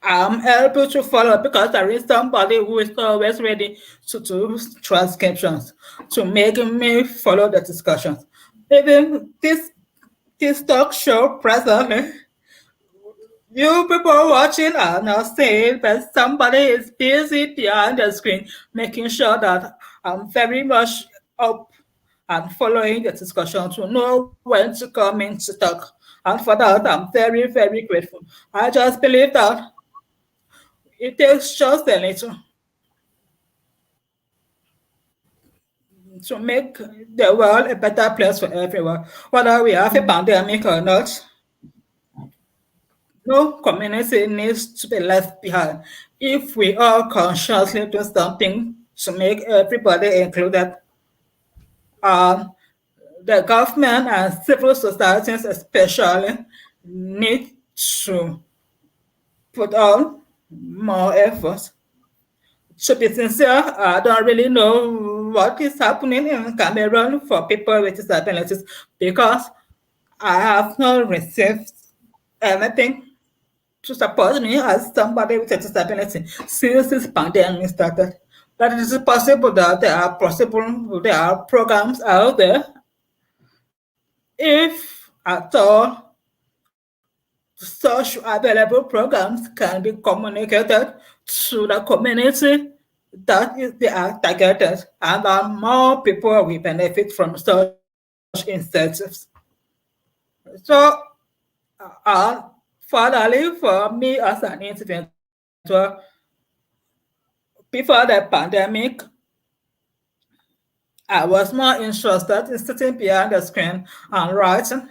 I'm able to follow because there is somebody who is always ready to do transcriptions to make me follow the discussions. Even this talk show presently, you people watching are not seeing, but somebody is busy behind the screen making sure that I'm very much up and following the discussion to know when to come in to talk. And for that, I'm very, very grateful. I just believe that it takes just a little to make the world a better place for everyone. Whether we have a pandemic or not, no community needs to be left behind. If we all consciously do something to make everybody included, um, the government and civil societies especially need to put on more effort. To be sincere, I don't really know what is happening in Cameroon for people with disabilities because I have not received anything to support me as somebody with a disability since this pandemic started. But it is possible that there are programs out there. If at all such available programs can be communicated to the community that is they are targeted, and that more people will benefit from such incentives. So, finally, for me as an individual, before the pandemic, I was more interested in sitting behind the screen and writing.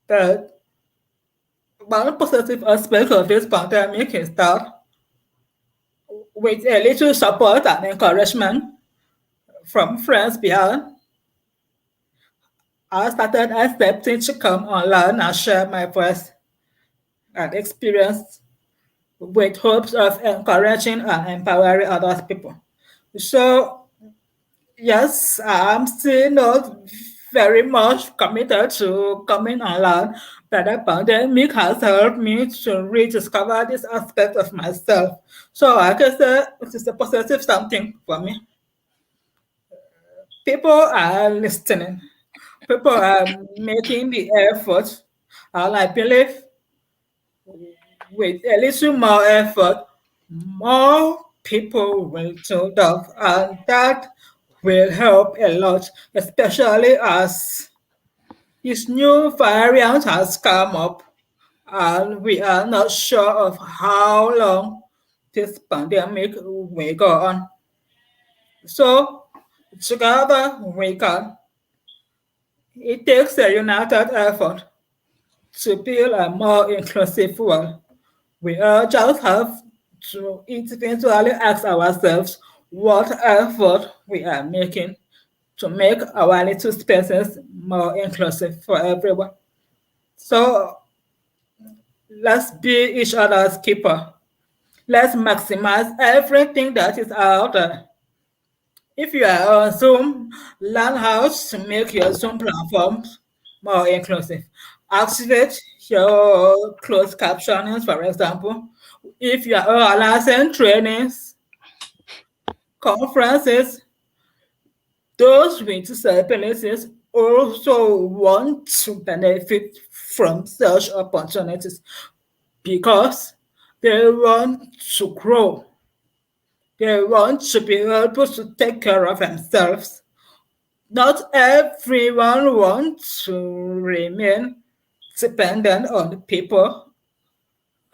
But one positive aspect of this pandemic is that with a little support and encouragement from friends behind, I started accepting to come online and share my voice and experience with hopes of encouraging and empowering other people. So, yes, I'm still not very much committed to coming online, but the pandemic has helped me to rediscover this aspect of myself. So I can say it is a positive something for me. People are listening. People are making the effort. And I believe with a little more effort, more people will tune up, and that will help a lot, especially as this new variant has come up, and we are not sure of how long this pandemic will go on. So, together we can. It takes a united effort to build a more inclusive world. We all just have to individually ask ourselves what effort we are making to make our little spaces more inclusive for everyone. So let's be each other's keeper. Let's maximize everything that is out there. If you are on Zoom, learn how to make your Zoom platforms more inclusive. Activate your closed captioning, for example. If you are organizing trainings, conferences, those with disabilities also want to benefit from such opportunities because they want to grow. They want to be able to take care of themselves Not everyone wants to remain dependent on people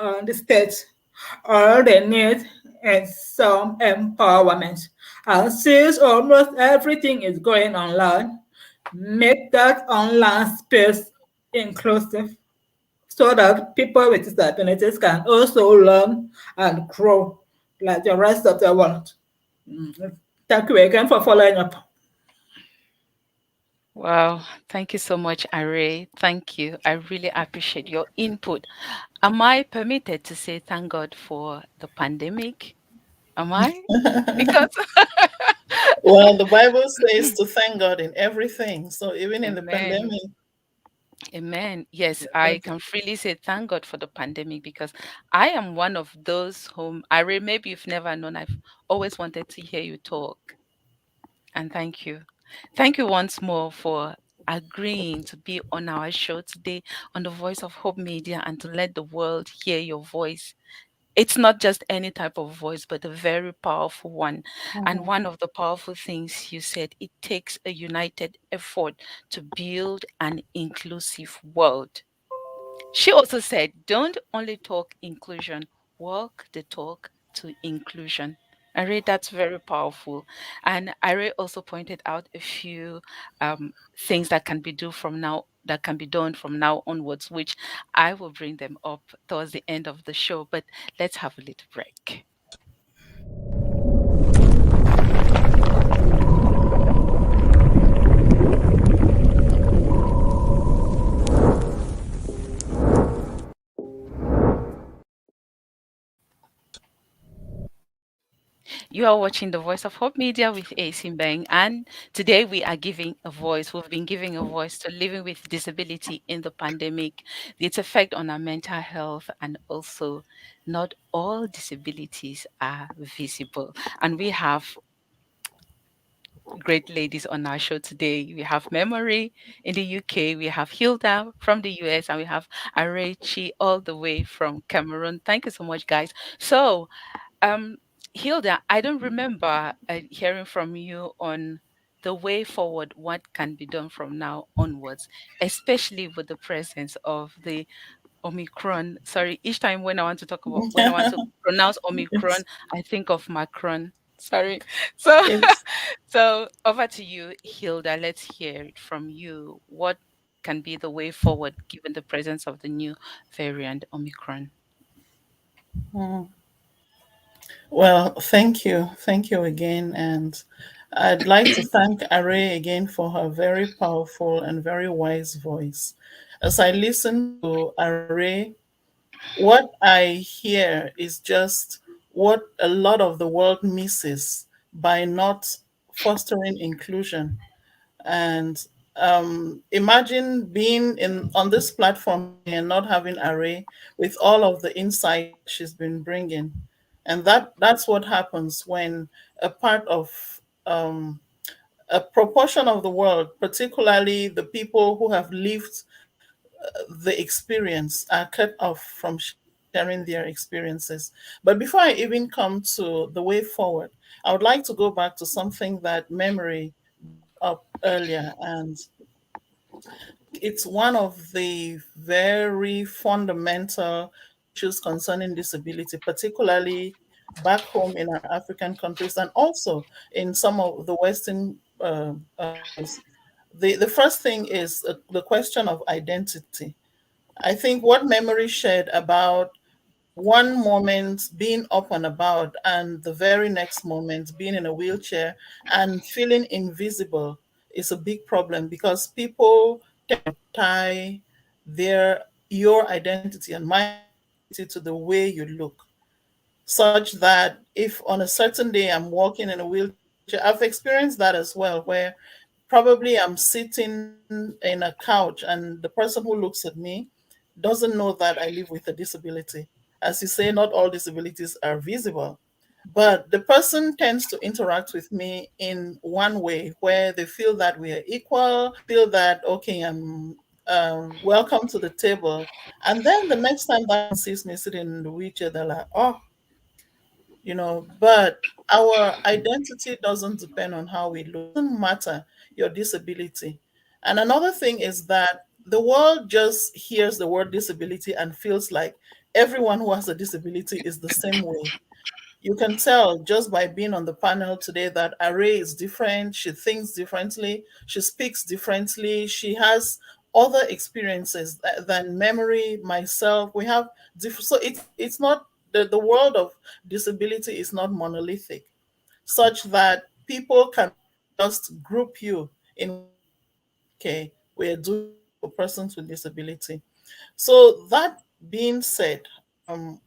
on the state. All they need is some empowerment. And since almost everything is going online, make that online space inclusive so that people with disabilities can also learn and grow like the rest of the world. Thank you again for following up. Wow. Thank you so much, Array. Thank you. I really appreciate your input. Am I permitted to say thank God for the pandemic? Am I? Because Well, the Bible says to thank God in everything. So even in the Amen. pandemic, Amen. Yes, I can freely say thank God for the pandemic because I am one of those whom maybe you've never known. I've always wanted to hear you talk. And thank you. Thank you once more for agreeing to be on our show today on the Voice of Hope Media and to let the world hear your voice. It's not just any type of voice, but a very powerful one. And mhm, one of the powerful things you said, it takes a united effort to build an inclusive world. She also said, don't only talk inclusion, walk the talk to inclusion. I read that's very powerful. And Ray also pointed out a few things that can be do from now that can be done from now onwards, which I will bring them up towards the end of the show. But let's have a little break. You are watching the Voice of Hope Media with AC Bang, and today we are giving a voice. We've been giving a voice to living with disability in the pandemic, its effect on our mental health, and also not all disabilities are visible. And we have great ladies on our show today. We have Memory in the UK, we have Hilda from the US, and we have Arrey Echi all the way from Cameroon. Thank you so much, guys. So, um, Hilda, I don't remember hearing from you on the way forward, what can be done from now onwards, especially with the presence of the Omicron. Sorry, each time when I want to pronounce Omicron, it's I think of Macron. Sorry. So, it's so over to you, Hilda. Let's hear it from you. What can be the way forward given the presence of the new variant Omicron? mm. Well, thank you again, and I'd like to thank Array again for her very powerful and very wise voice. As I listen to Array, what I hear is just what a lot of the world misses by not fostering inclusion. And imagine being in on this platform today and not having Array with all of the insight that she's been bringing. And that's what happens when a part of a proportion of the world, particularly the people who have lived the experience, are cut off from sharing their experiences. But before I even come to the way forward, I would like to go back to something that Memory brought up earlier. And it's one of the very fundamental issues concerning disability, particularly back home in our African countries and also in some of the Western countries. The first thing is the question of identity. I think what Memory shared about one moment being up and about and the very next moment being in a wheelchair and feeling invisible is a big problem because people tend to tie your identity and my identity to the way you look, such that if on a certain day I'm walking in a wheelchair, I've experienced that as well, where probably I'm sitting in a couch and the person who looks at me doesn't know that I live with a disability. As you say, not all disabilities are visible, but the person tends to interact with me in one way where they feel that we are equal, feel that, okay, I'm welcome to the table. And then the next time that person sees me sitting in the wheelchair, they're like, oh, but our identity doesn't depend on how we look. It doesn't matter. your disability. And another thing is that the world just hears the word disability and feels like everyone who has a disability is the same way. You can tell just by being on the panel today that Array is different. She thinks differently. She speaks differently. She has other experiences than memory. Myself, we have different. So it's not the world of disability is not monolithic, such that people cannot just group you in one group and say, okay, we are doing this for persons with disability. So, that being said,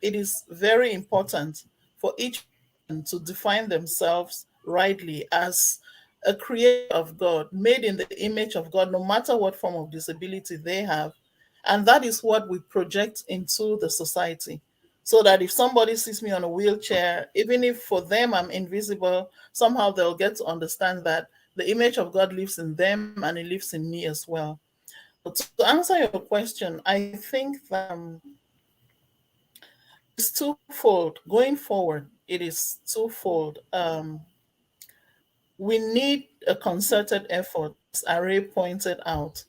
it is very important for each person to define themselves rightly as a creature of God, made in the image of God, no matter what form of disability they have. And that is what we project into the society. So that if somebody sees me on a wheelchair, even if for them I'm invisible, somehow they'll get to understand that the image of God lives in them and it lives in me as well. So to answer your question, I think that it is twofold. Going forward, it is twofold. We need a concerted effort, as Array pointed out.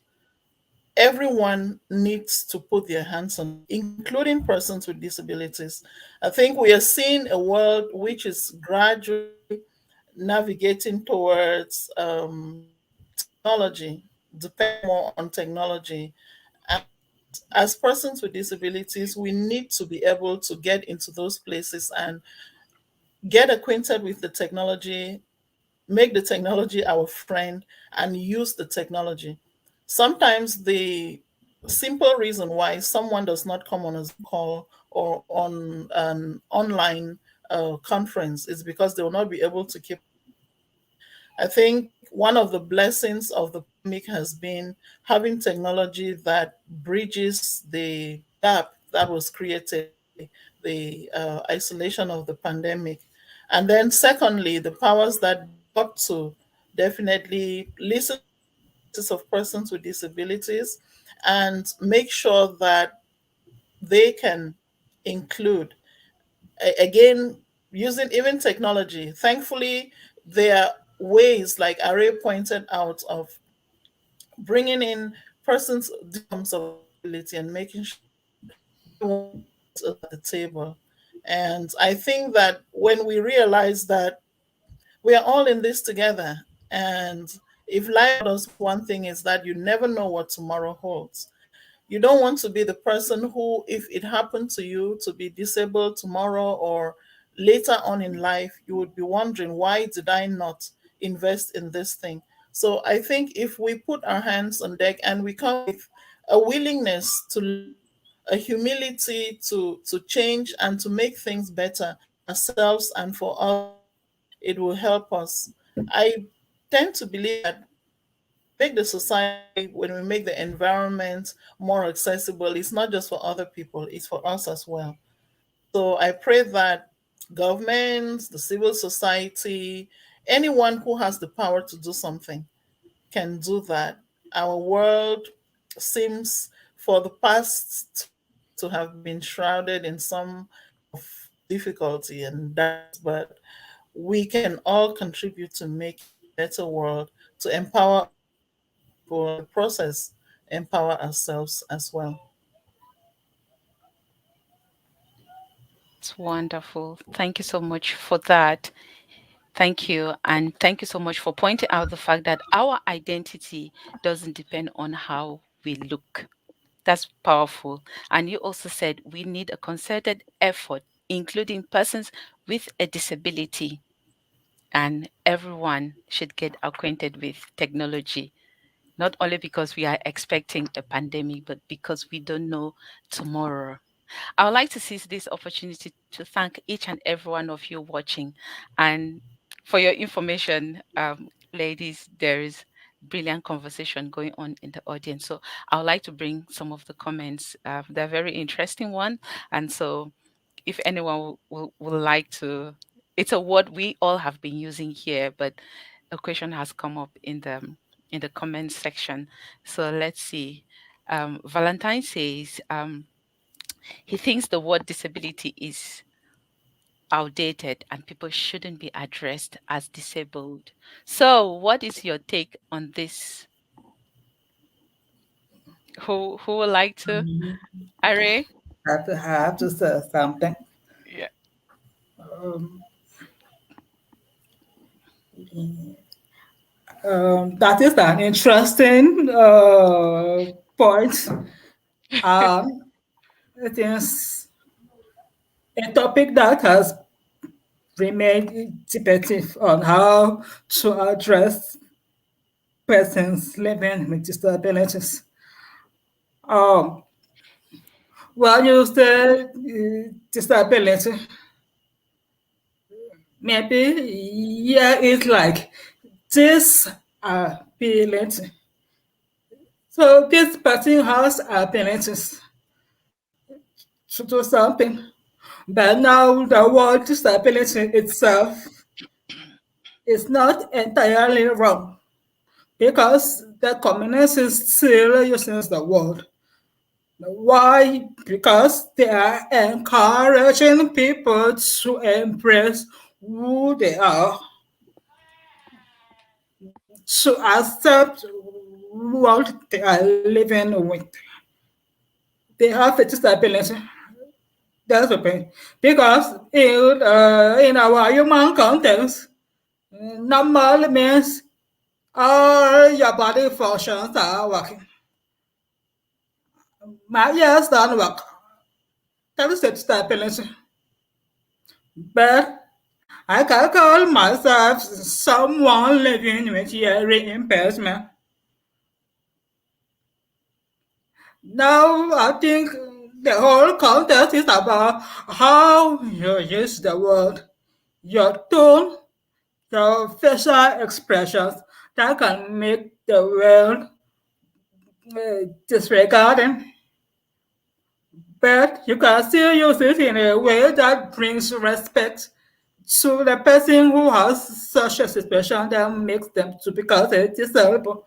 Everyone needs to put their hands on deck, including persons with disabilities. I think we are seeing a world which is gradually navigating towards technology, depending more on technology. And as persons with disabilities, we need to be able to get into those places and get acquainted with the technology, make the technology our friend, and use the technology. Sometimes the simple reason why someone does not come on a Zoom call or on an online conference is because they will not be able to keep up with it. I think one of the blessings of the pandemic has been having technology that bridges the gap that was created by the isolation of the pandemic. And then, secondly, the powers that be ought to definitely listen to the voices of persons with disabilities and make sure that they can include again, using even technology. Thankfully, there are ways, like Array pointed out, of bringing in persons different forms of disability and making sure that everyone's voice is at the table. And I think that when we realize that we are all in this together, and if life taught us one thing, is that you never know what tomorrow holds. You don't want to be the person who, if it happened to you to be disabled tomorrow or later on in life, you would be wondering, why did I not invest in this thing? So I think if we put our hands on deck and we come with a willingness to learn, a humility to change and to make things better for ourselves and for others, it will help us. I tend to believe that when we make the society, when we make the environment more accessible, it's not just for other people, it's for us as well. So I pray that governments, the civil society, anyone who has the power to do something can do that. Our world seems for the past 2 years to have been shrouded in some of difficulty and darkness, but we can all contribute to making a better world, to empower other people, and in the process, empower ourselves as well. It's wonderful. Thank you so much for that. Thank you. And thank you so much for pointing out the fact that our identity doesn't depend on how we look. That's powerful. And you also said we need a concerted effort, including persons with a disability, and everyone should get acquainted with technology, not only because we are expecting a pandemic, but because we don't know tomorrow. I would like to seize this opportunity to thank each and every one of you watching. And for your information, ladies, there is brilliant conversation going on in the audience. So I would like to bring some of the comments. They're very interesting one. And so if anyone will like to, it's a word we all have been using here, but a question has come up in the comment section. So let's see. Valentine says he thinks the word disability is outdated and people shouldn't be addressed as disabled. So, what is your take on this? Who would like to? Array? I have to say something. Yeah. Um, that is an interesting point. Um, it is a topic that has remained debative on how to address persons living with disabilities. Um, when you say disability, maybe yeah, it's like disability. So this person has abilities to do something, but now the word disability itself is not entirely wrong because the community still uses the word. Why? Because they are encouraging people to embrace who they are, to accept what they are living with. They have a disability. That's okay. Because in our human context, normal means all your body functions are working. My ears don't work. That is a disability. But I can call myself someone living with hearing impairment. Now I think the whole context is about how you use the word, your tone, your facial expressions that can make the world disregarding. But you can still use it in a way that brings respect to the person who has such a situation that makes them to because they disabled.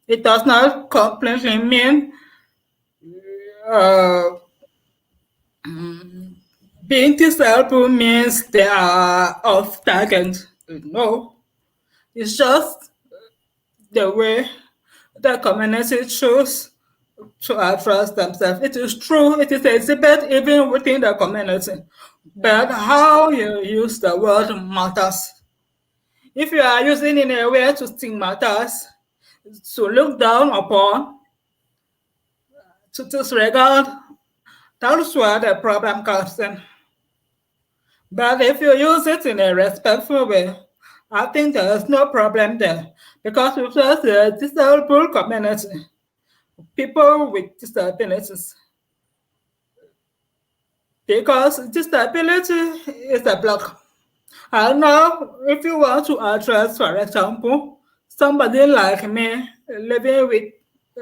It does not completely mean uh, being disabled means they are off target. No, it's just the way the community choose to address themselves. It is true, it is a debate even within the community. But how you use the word matters. If you are using in a way to stigmatize, to look down upon, to disregard, that's where the problem comes in. But if you use it in a respectful way, I think there is no problem there. Because we just a disabled community, people with disabilities. Because disability is a block. And now, if you want to address, for example, somebody like me living with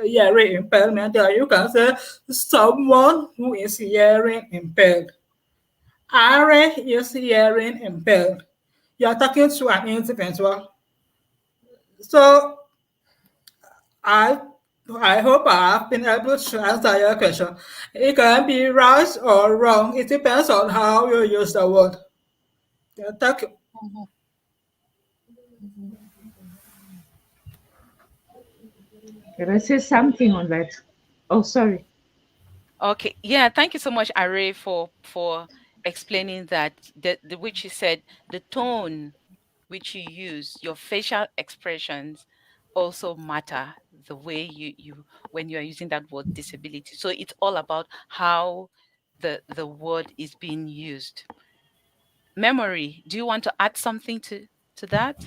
hearing impairment, or you can say someone who is hearing impaired. Arrey is hearing impaired. You are talking to an individual. So I I hope I have been able to answer your question. It can be right or wrong. It depends on how you use the word. Yeah, thank you. Mhm. Can I say something on that? Oh, sorry. Okay. Yeah, thank you so much, Array, for explaining that the which you said the tone which you use, your facial expressions also matter the way you when you are using that word disability. So it's all about how the word is being used. Memory, do you want to add something to that?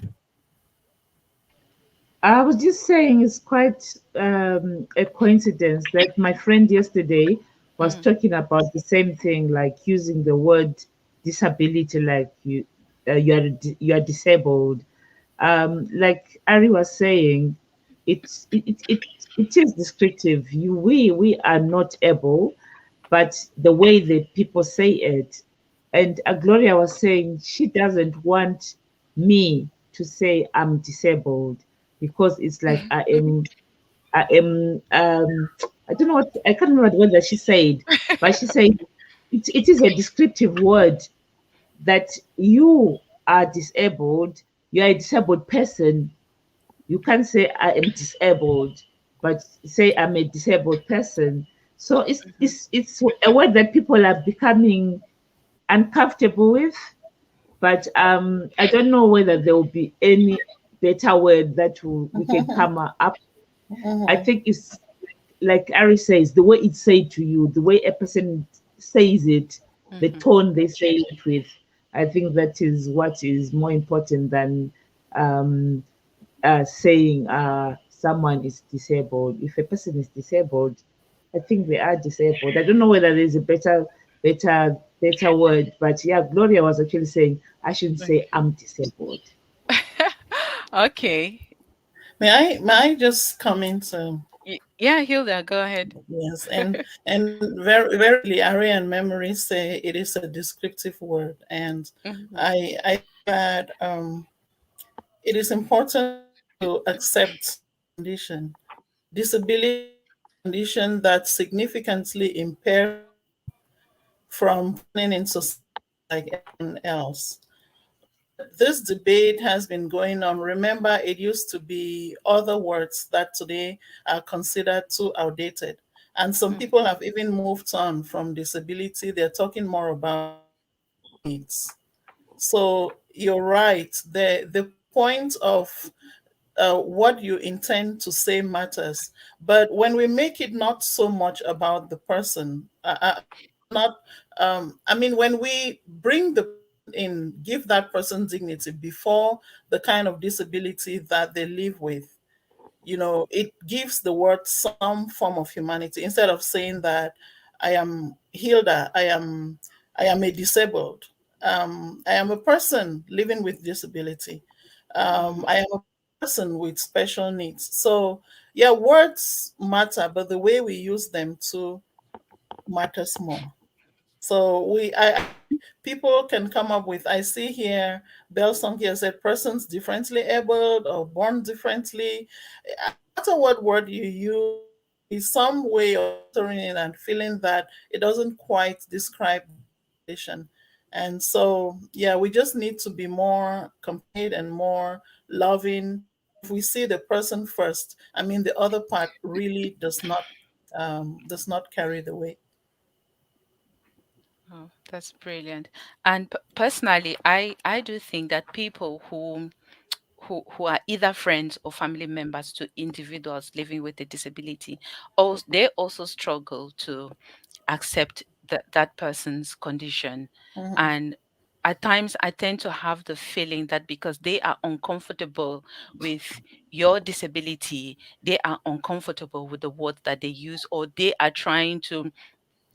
I was just saying it's quite a coincidence that my friend yesterday was Mm, talking about the same thing, like using the word disability, like you are disabled. Like Ari was saying, it is descriptive. We are not able, but the way that people say it, and Gloria was saying she doesn't want me to say I'm disabled because it's like I am I don't know what I can't remember the word that she said, but she said it is a descriptive word that you are disabled, you are a disabled person. You can't say I am disabled, but say I'm a disabled person. So Mhm. it's a word that people are becoming uncomfortable with. But I don't know whether there will be any better word that we can come up. I Mhm. think it's like Ari says, the way it's said to you, the way a person says it, the Mhm. tone they say it with. I think that is what is more important than um, saying someone is disabled. If a person is disabled, I think they are disabled. I don't know whether there's a better word, but yeah, Gloria was actually saying I shouldn't say Okay. I'm disabled. Okay. May I just come into Yeah, Hilda, go ahead. yes, and very quickly, Array and memory say it is a descriptive word, and Mhm. I think that it is important to accept the condition. Disability is a condition that significantly impairs one from functioning in society like anyone else. But this debate has been going on. Remember, it used to be other words that today are considered too outdated. And some Mm, people have even moved on from disability. They're talking more about special needs. So you're right. The point of what you intend to say matters. But when we make it not so much about the person, not, I mean, when we bring the person in, give that person dignity before the kind of disability that they live with, it gives the word some form of humanity instead of saying that I am Hilda, I am a disabled, I am a person living with disability, mhm. I am a person with special needs. So yeah, words matter, but the way we use them too matters more. So I mean, people can come up with. I see here, Belsong here said persons differently abled or born differently. No matter what word you use, there will be some way of altering it and feeling that it doesn't quite describe that condition. And so, yeah, we just need to be more compassionate and more loving. And if we see the person first, I mean, the other part really does not carry the weight. Oh, that's brilliant. And personally, I do think that people who are either friends or family members to individuals living with a disability, also they also struggle to accept that person's condition. Mhm. And at times I tend to have the feeling that because they are uncomfortable with your disability, they are uncomfortable with the words that they use, or they are trying to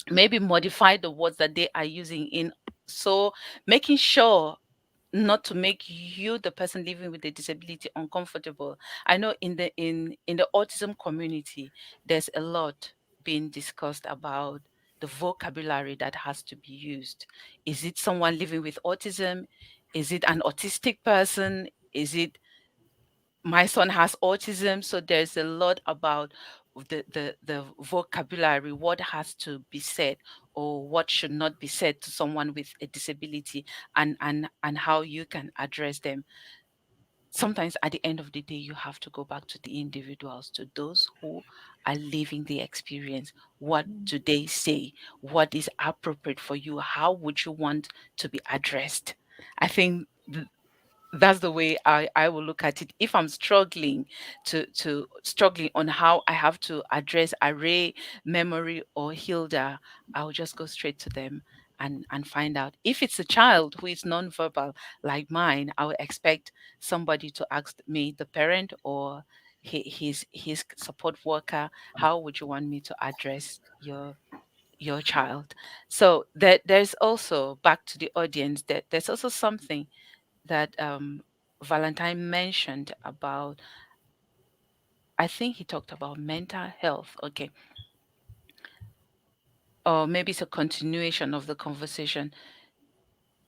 maybe modify the words that they are using in, so making sure not to make you, the person living with a disability, uncomfortable. I know in the autism community there's a lot being discussed about the vocabulary that has to be used. Is it someone living with autism? Is it an autistic person? Is it my son has autism? So there's a lot about the vocabulary, what has to be said or what should not be said to someone with a disability, and how you can address them. Sometimes at the end of the day you have to go back to the individuals, to those who are living the experience. What do they say? What is appropriate for you? How would you want to be addressed? I think that's the way I will look at it. If I'm struggling on how I have to address Array, Memory, or Hilda, I'll just go straight to them and find out. If it's a child who is nonverbal like mine, I would expect somebody to ask me, the parent or his support worker, how would you want me to address your child? So there's also, back to the audience, that there's also something that Valentine mentioned about. I think he talked about mental health. Okay. Or maybe it's a continuation of the conversation.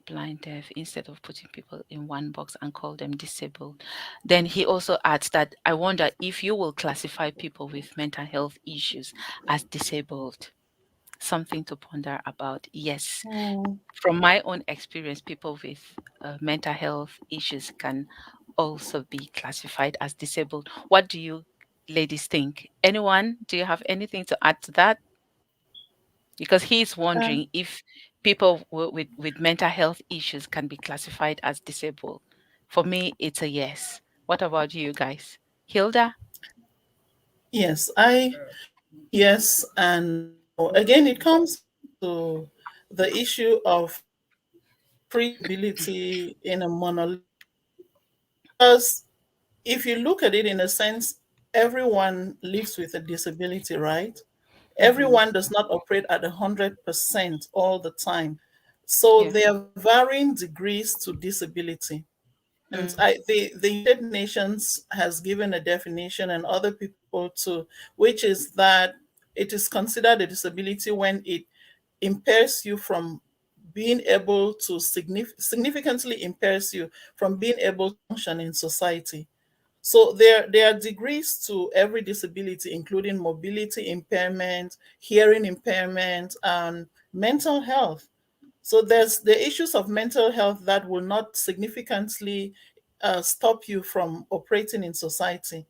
Blind, deaf, instead of putting people in one box and call them disabled. Then he also adds that I wonder if you will classify people with mental health issues as disabled. something to ponder about. Yes, Mm. from my own experience, people with mental health issues can also be classified as disabled. What do you ladies think? Anyone? Do you have anything to add to that? Because he's wondering if people with mental health issues can be classified as disabled. For me, it's a yes. What about you guys? Hilda? Yes, I think yes and no. Again, it comes back to the issue of free ability in a monolithic society. Because if you look at it in a sense, everyone lives with a disability, right? Mm-hmm. Everyone does not operate at 100% all the time. So Yeah. there are varying degrees to disability. And Mm, the United Nations has given a definition, and other people too, which is that it is considered a disability when it impairs you from being able to significantly impairs you from being able to function in society. So there are degrees to every disability, including mobility impairment, hearing impairment, and mental health. So there's the issues of mental health that will not significantly stop you from operating in society.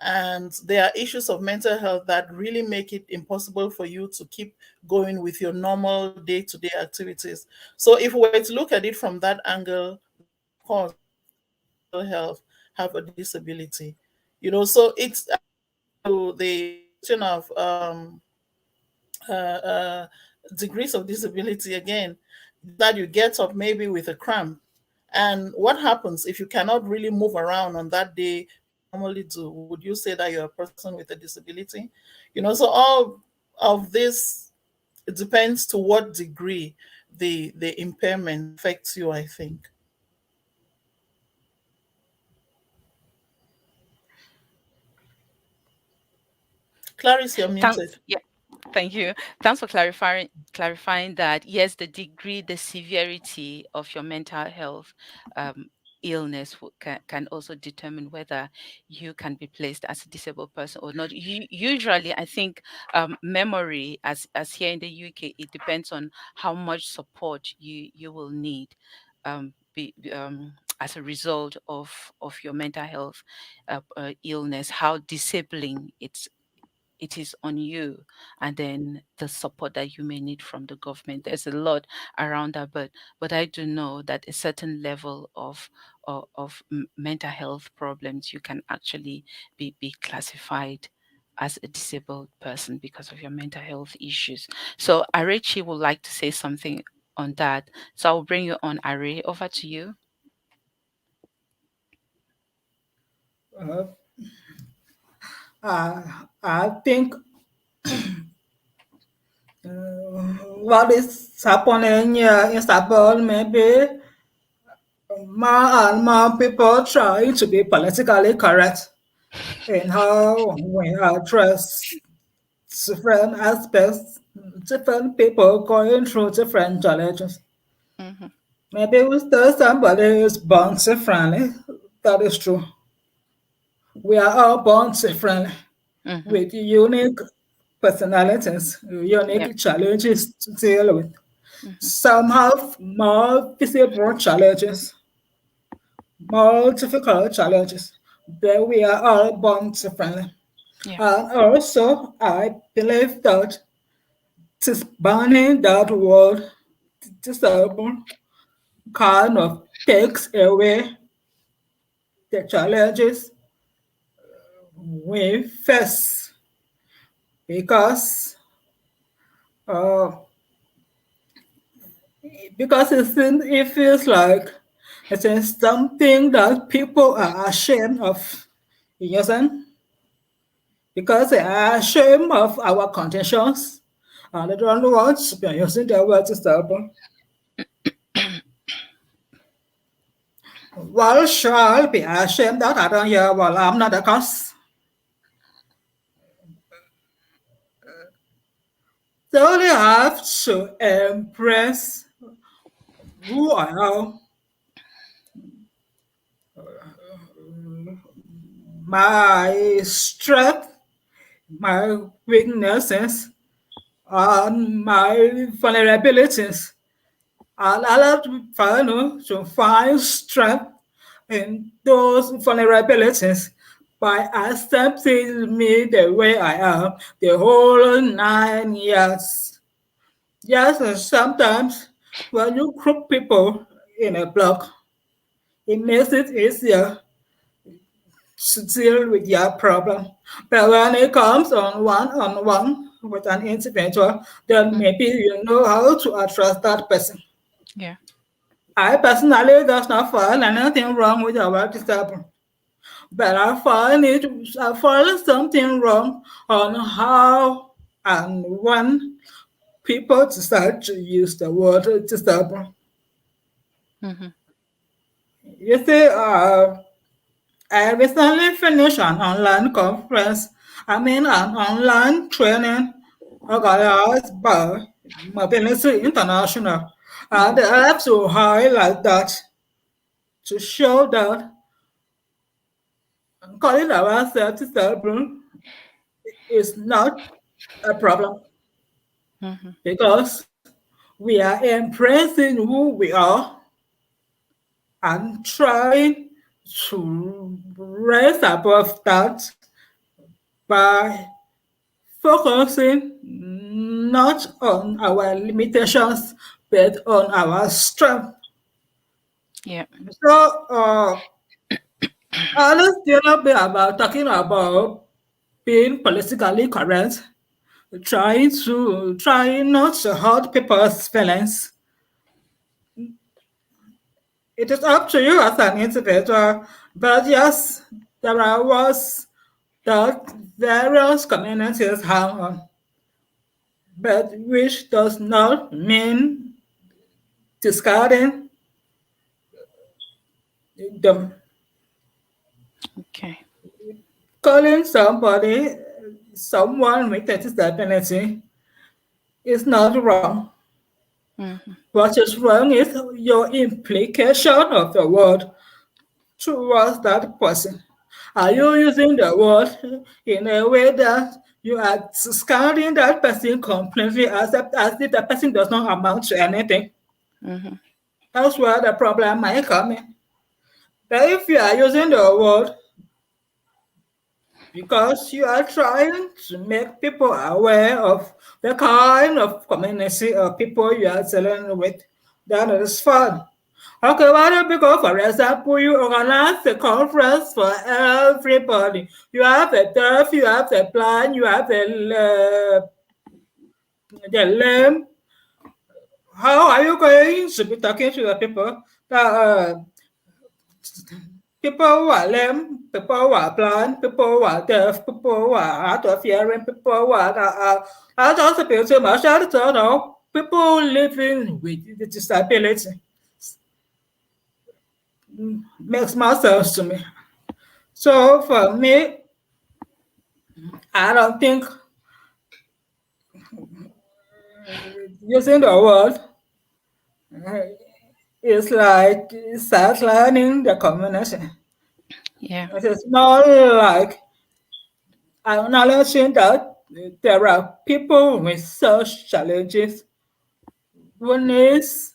And there are issues of mental health that really make it impossible for you to keep going with your normal day to day activities. So, if we were to look at it from that angle, then of course, people with mental health have a disability. So it's to the question of uh, uh, degrees of disability again, that you get up maybe with a cramp. And what happens if you cannot really move around on that day as you normally do? Would you say that you're a person with a disability? So all of this, it depends to what degree the impairment affects you, I think. Clarice, you're muted. thanks. Yeah. Thank you. Thanks for clarifying that. Yes, the degree, the severity of your mental health illness can also determine whether you can be placed as a disabled person or not. Usually, I think memory, as here in the UK, it depends on how much support you will need. As a result of your mental health illness, how disabling it is on you, and then the support that you may need from the government. There's a lot around that, but I do know that a certain level of mental health problems, you can actually be classified as a disabled person because of your mental health issues. So Arechi would like to say something on that, so I'll bring you on. Are, over to you. Uh, I think what is happening here in Sabon, maybe more and more people trying to be politically correct in how we address different aspects, different people going through different challenges. Mm-hmm. Maybe we still somebody is born differently. That is true. We are all born differently Mm-hmm. with unique personalities, Yep. unique challenges to deal with. Mm-hmm. Some have more visible challenges, more difficult challenges, but we are all born differently. Yeah. And also, I believe that this banning that word disabled kind of takes away the challenges we face because uh, it feels like it's something that people are ashamed of using because they are ashamed of our conditions and they don't want to be using the word disabled. Well, sure, I'll be ashamed that I don't hear, well, I'm not a cause. They only have to embrace who I am, my strength, my weaknesses, on my vulnerabilities. And I love to find, to find strength in those vulnerabilities by accepting me the way I am the whole 9 years. Yes, and sometimes when you group people in a block, it makes it easier to deal with your problem. But when it comes on one with an individual, then Mm. maybe you know how to address that person. Yeah. I personally does not find anything wrong with our disabled, but I find something wrong on how and when people decide to use the word disabled. Mm-hmm. You see, I recently finished an online conference, an online training organized by Mobility International. And Mm-hmm. I have to highlight that to show that calling ourselves disabled is not a problem Mm-hmm. because we are embracing who we are and trying to raise above that by focusing not on our limitations but on our strength. Yeah. So, all this will be about talking about being politically correct, trying not to hurt people's feelings. It is up to you as an individual, but yes, there are words that various communities have on, but which does not mean discarding them. Okay. Calling someone with a disability is not wrong. Mm-hmm. What is wrong is your implication of the word towards that person. Are Yeah. you using the word in a way that you are discarding that person completely as if the person does not amount to anything? Mm-hmm. That's where the problem might come in. But if you are using the word because you are trying to make people aware of the kind of community or people you are dealing with, then it is fun. Okay, why don't we go, for example, you organize a conference for everybody. You have the deaf, you have the blind, you have the lame. How are you going to be talking to the people that people who are lame, people who are blind, people who are deaf, people who are hard of hearing, people who are hard of speech, people living with disability? Makes more sense to me. So for me, I don't think using the word is like sidelining the community. Yeah. It is more like acknowledging that there are people with such challenges who needs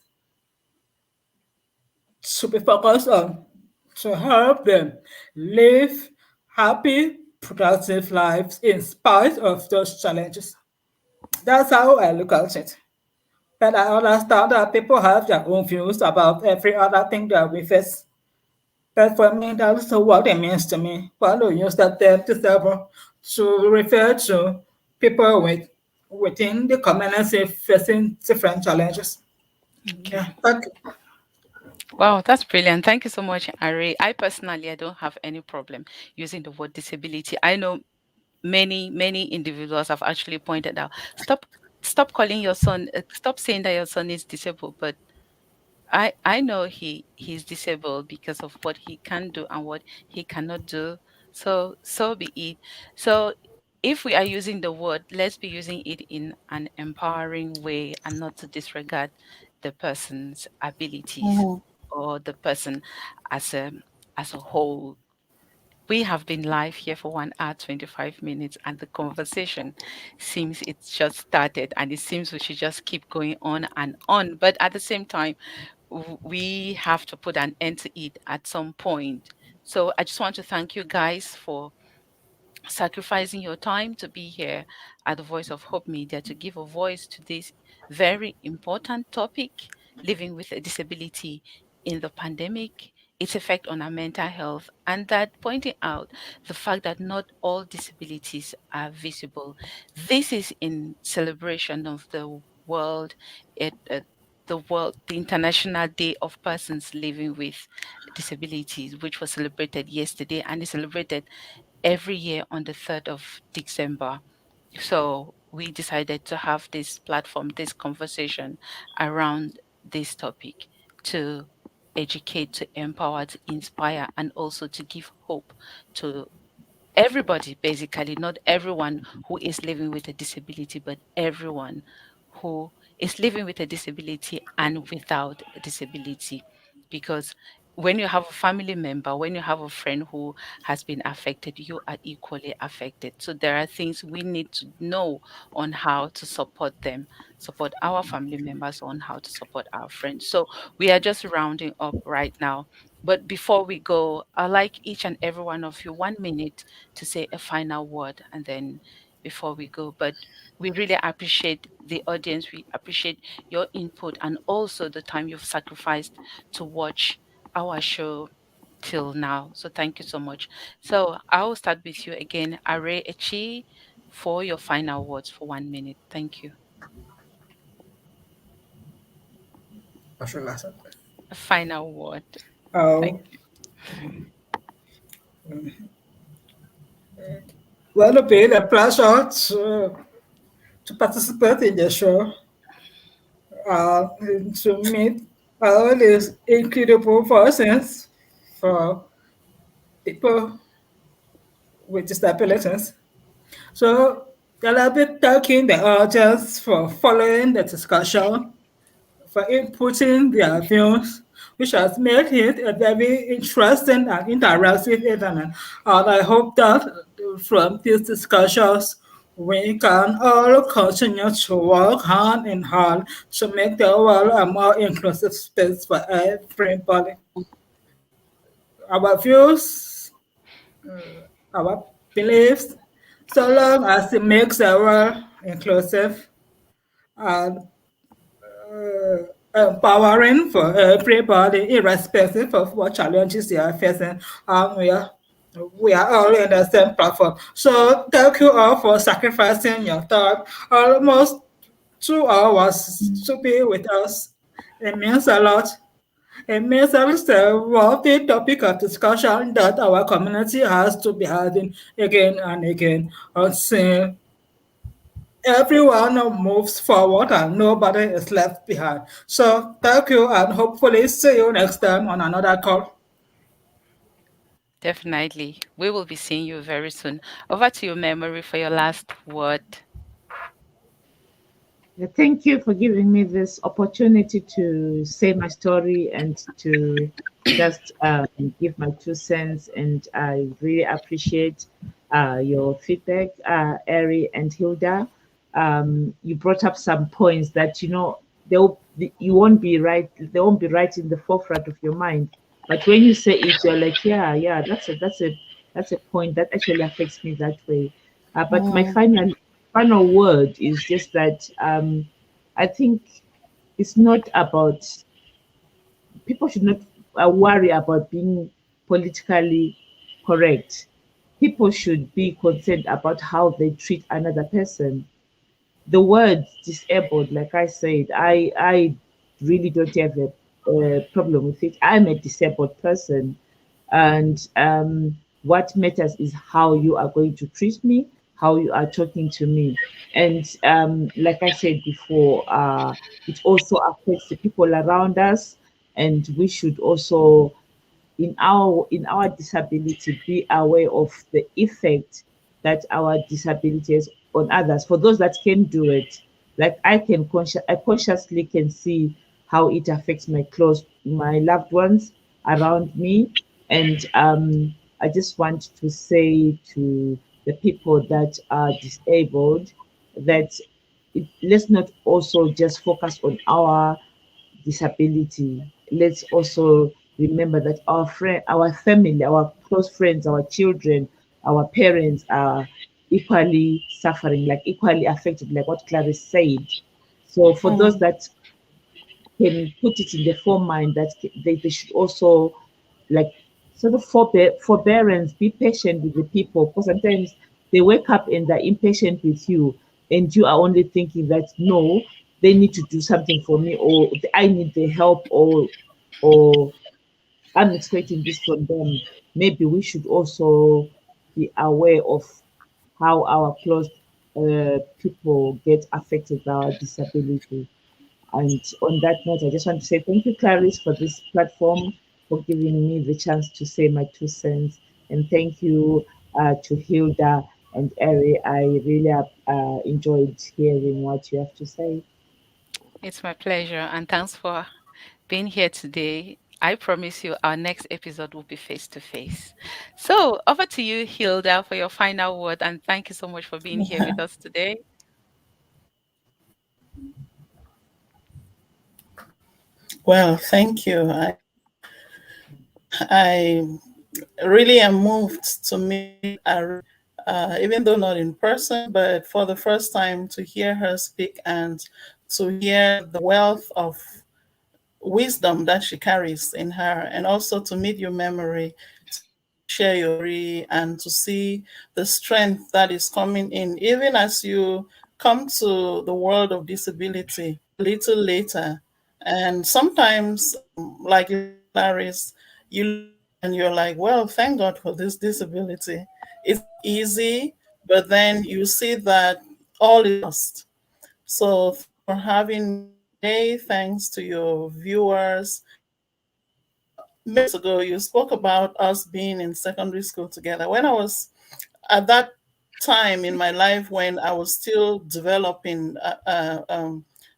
to be focused on to help them live happy, productive lives in spite of those challenges. That's how I look at it. But I understand that people have their own views about every other thing that we face. But for me, that's what it means to me. When we use that term disabled to refer to people within the community facing different challenges. Okay. Yeah, thank you. Wow, that's brilliant. Thank you so much, Ari. I personally, I don't have any problem using the word disability. I know many individuals have actually pointed out, stop calling your son, stop saying that your son is disabled, but I know he's disabled because of what he can do and what he cannot do. So be it. So if we are using the word, let's be using it in an empowering way and not to disregard the person's abilities Mm-hmm. or the person as a as a whole. We have been live here for 1 hour, 25 minutes, and the conversation seems it's just started, and it seems we should just keep going on and on. But at the same time, we have to put an end to it at some point. So I just want to thank you guys for sacrificing your time to be here at the Voice of Hope Media to give a voice to this very important topic, living with a disability in the pandemic, its effect on our mental health, and that pointing out the fact that not all disabilities are visible. This is in celebration of the world, it, the International Day of Persons Living with Disabilities, which was celebrated yesterday and is celebrated every year on the 3rd of December. So we decided to have this platform, this conversation around this topic to educate, to empower, to inspire, and also to give hope to everybody, basically, not everyone who is living with a disability, but everyone who is living with a disability and without a disability. Because when you have a family member, when you have a friend who has been affected, you are equally affected. So there are things we need to know on how to support them, support our family members, on how to support our friends. So we are just rounding up right now. But before we go, I'd like each and every one of you 1 minute to say a final word, and then before we go. But we really appreciate the audience. We appreciate your input and also the time you've sacrificed to watch our show till now. So thank you so much. So I will start with you again, Arrey Echi, for your final words for 1 minute. Thank you. A final word. Thank Oh, you. well, it's been a pleasure to participate in the show, to meet all these incredible persons for people with disabilities. So, I'll be thanking the audience for following the discussion, for inputting their views, which has made it a very interesting and interactive event. And I hope that from these discussions, we can all continue to work hand in hand to make the world a more inclusive space for everybody. Our views, our beliefs, so long as it makes the world inclusive and empowering for everybody, irrespective of what challenges they are facing. We are all in the same platform. So thank you all for sacrificing your time. Almost 2 hours to be with us. It means a lot. It means it's a worthy topic of discussion that our community has to be having again and again until everyone moves forward and nobody is left behind. So thank you and hopefully see you next time on another call. Definitely. We will be seeing you very soon. Over to you, Memory, for your last word. Thank you for giving me this opportunity to say my story and to just give my 2 cents. And I really appreciate your feedback, Arrey and Hilda. You brought up some points that they'll you won't be right. They won't be right in the forefront of your mind, but when you say it, you're like, yeah, that's a point that actually affects me that way. But my final word is just that I think it's not about people should not worry about being politically correct. People should be concerned about how they treat another person. The word disabled, like I said, I really don't have a problem with it. I'm a disabled person, and what matters is how you are going to treat me, how you are talking to me. And like I said before, it also affects the people around us, and we should also in our disability be aware of the effect that our disability has on others. For those that can do it, like I consciously can see how it affects my loved ones around me. And I just want to say to the people that are disabled that let's not also just focus on our disability. Let's also remember that our friend, our family, our close friends, our children, our parents are equally suffering, like equally affected, like what Clarice said. So for those Mm. that can put it in the foremind that they should also like sort of forbearance, be patient with the people, because sometimes they wake up and they're impatient with you, and you are only thinking that no, they need to do something for me, or I need the help, or I'm expecting this from them. Maybe we should also be aware of how our close people get affected by our disability. And on that note, I just want to say thank you, Clarice, for this platform, for giving me the chance to say my 2 cents. And thank you to Hilda and Arrey. I really enjoyed hearing what you have to say. It's my pleasure. And thanks for being here today. I promise you our next episode will be face to face. So over to you, Hilda, for your final word. And thank you so much for being here with us today. Well, thank you. I really am moved to meet Array, even though not in person, but for the first time to hear her speak and to hear the wealth of wisdom that she carries in her, and also to meet your memory, to hear you share your story, and to see the strength that is coming in, even as you come to the world of disability a little later. And sometimes, like you said, Clarice, you look back and you're like, well, thank God for this disability. It's not easy, but then you see that all is lost. So thanks for having me today. Thanks to your viewers. Minutes ago, you spoke about us being in secondary school together. When I was at that time in my life when I was still developing,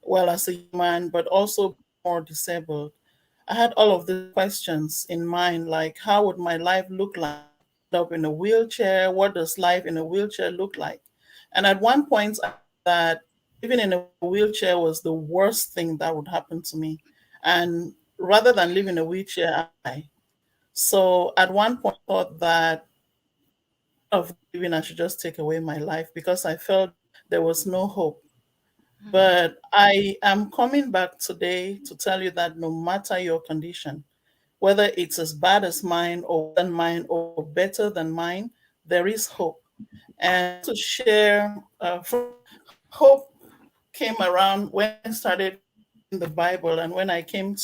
well, as a human, but also being more disabled, I had all of these questions in mind, like how would my life look like? End up in a wheelchair. What does life in a wheelchair look like? And at one point, I thought that living in a wheelchair was the worst thing that would happen to me. And rather than live in a wheelchair, I die. So at one point, I thought that instead of living, I should just take away my life because I felt there was no hope. Mm. But I am coming back today to tell you that no matter your condition, whether it's as bad as mine or worse than mine or better than mine, there is hope. And I want to share from hope came around when I started reading the Bible and when I came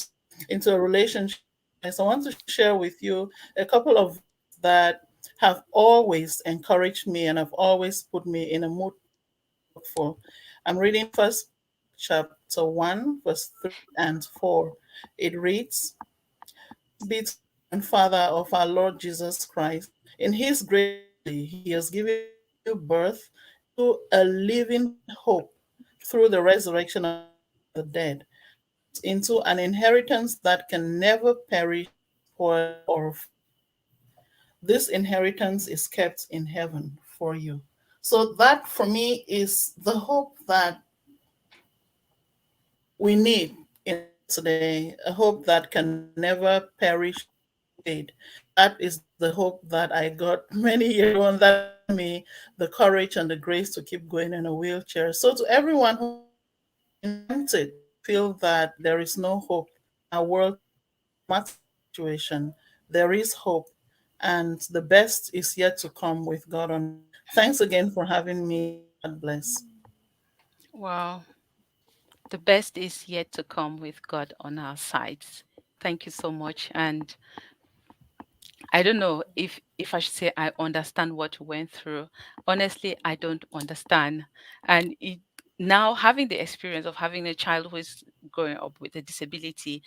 into a relationship with Christ. I want to share with you a couple of verses that have always encouraged me and have always put me in a mood to be hopeful. I'm reading First Peter chapter 1, verse 3 and 4. It reads, Thanks be to the God and Father of our Lord Jesus Christ. In his great mercy, he has given us a new birth into a living hope through the resurrection of Christ from the dead, and into an inheritance that can never perish, spoil, or fade. This inheritance is kept in heaven for you. So, that for me is the hope that we need in the world today, a hope that can never perish or fade. That is the hope that I got many years ago, and that gave me the courage and the grace to keep going in a wheelchair. So, to everyone who's been tempted to feel that there is no hope in our world today, no matter the situation, there is hope, and the best is yet to come with God on it. Thanks again for having me, and God bless. Wow. The best is yet to come with God on our sides. Thank you so much. And I don't know if I should say I understand what you went through. Honestly, I don't understand. And now having the experience of having a child who is growing up with a disability,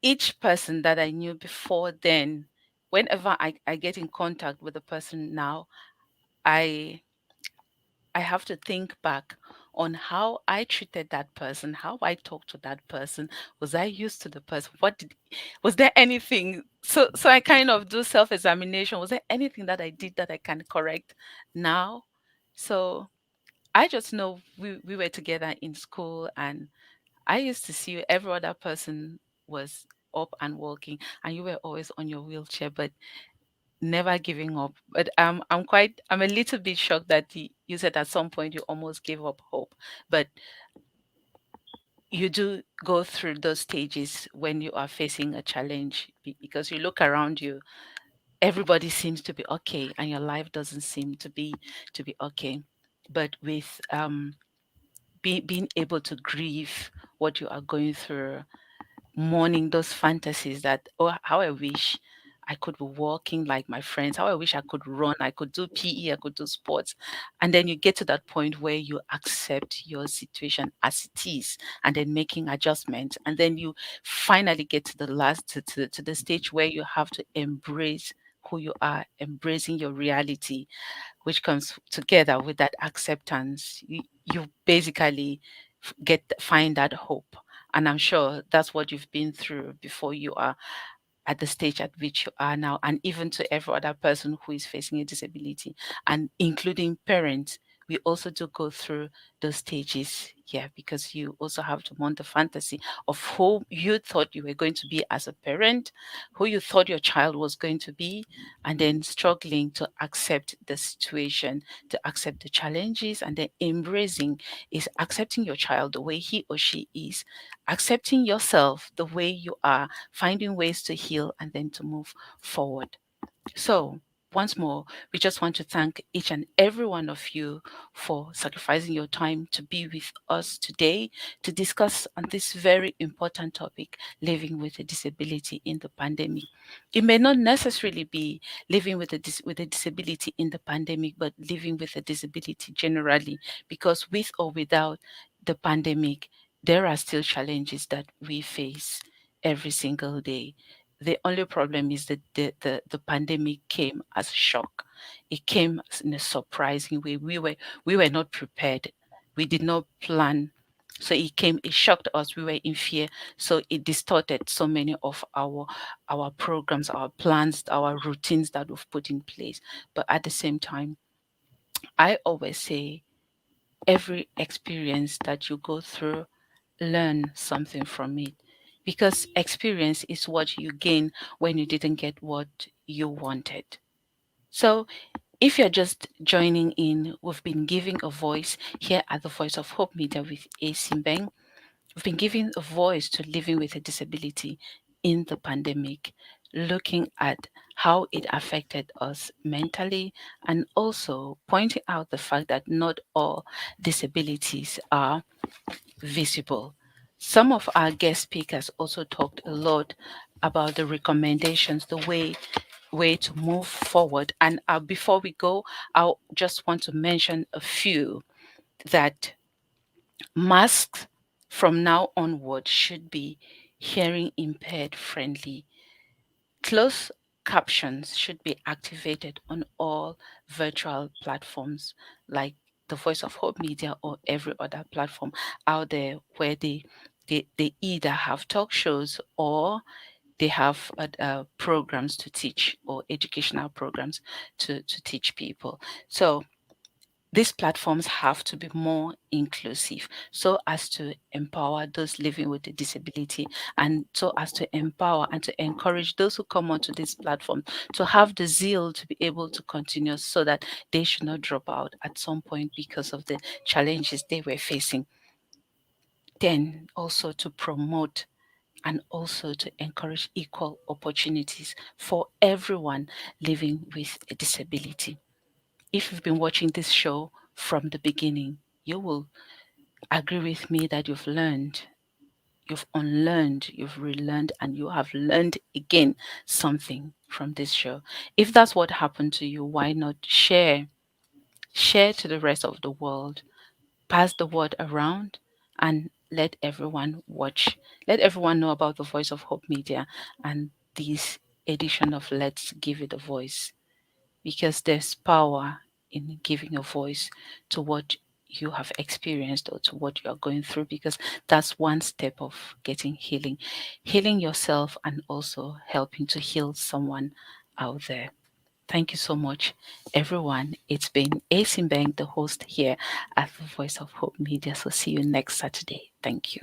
each person that I knew before then, whenever I get in contact with a person now, I I have to think back. on how I treated that person, how I talked to that person. Was I used to the person? Was there anything? So I kind of do self-examination. Was there anything that I did that I can correct now? So I just know we were together in school, and I used to see you, every other person was up and walking, and you were always on your wheelchair, but never giving up. But I'm a little bit shocked that you said at some point you almost gave up hope. But you do go through those stages when you are facing a challenge, because you look around you, everybody seems to be okay, and your life doesn't seem to be okay. But with being able to grieve what you are going through, mourning those fantasies that, oh, how I wish I could be walking like my friends, how I wish I could run, I could do PE, I could do sports. And then you get to that point where you accept your situation as it is, and then making adjustments. And then you finally get to the last, to the stage where you have to embrace who you are, embracing your reality, which comes together with that acceptance. You basically find that hope. And I'm sure that's what you've been through before you are at the stage at which you are now, and even to every other person who is facing a disability, and including parents. We also do go through those stages, yeah, because you also have to mount the fantasy of who you thought you were going to be as a parent, who you thought your child was going to be, and then struggling to accept the situation, to accept the challenges, and then embracing is accepting your child the way he or she is, accepting yourself the way you are, finding ways to heal and then to move forward. So, once more, we just want to thank each and every one of you for sacrificing your time to be with us today to discuss on this very important topic, living with a disability in the pandemic. It may not necessarily be living with with a disability in the pandemic, but living with a disability generally, because with or without the pandemic, there are still challenges that we face every single day. The only problem is that the pandemic came as a shock. It came in a surprising way. We were not prepared. We did not plan. So it shocked us. We were in fear. So it distorted so many of our programs, our plans, our routines that we've put in place. But at the same time, I always say every experience that you go through, learn something from it, because experience is what you gain when you didn't get what you wanted. So, if you're just joining in, we've been giving a voice here at the Voice of Hope Media with A. Simbeng. We've been giving a voice to living with a disability in the pandemic, looking at how it affected us mentally, and also pointing out the fact that not all disabilities are visible. Some of our guest speakers also talked a lot about the recommendations, the way to move forward. And before we go, I just want to mention a few, that masks from now onward should be hearing impaired friendly. Closed captions should be activated on all virtual platforms like the Voice of Hope Media or every other platform out there where they either have talk shows or they have programs to teach, or educational programs to teach people. So these platforms have to be more inclusive so as to empower those living with a disability, and so as to empower and to encourage those who come onto this platform to have the zeal to be able to continue, so that they should not drop out at some point because of the challenges they were facing. Then also to promote and also to encourage equal opportunities for everyone living with a disability. If you've been watching this show from the beginning, you will agree with me that you've unlearned, you've relearned, and you have learned again something from this show. If that's what happened to you, why not share? Share to the rest of the world, pass the word around, and let everyone watch. Let everyone know about the Voice of Hope Media and this edition of Let's Give It a Voice, because there's power in giving a voice to what you have experienced or to what you are going through, because that's one step of getting healing yourself and also helping to heal someone out there. Thank you so much, everyone. It's been Asimbeng, the host here at the Voice of Hope Media. So see you next Saturday. Thank you.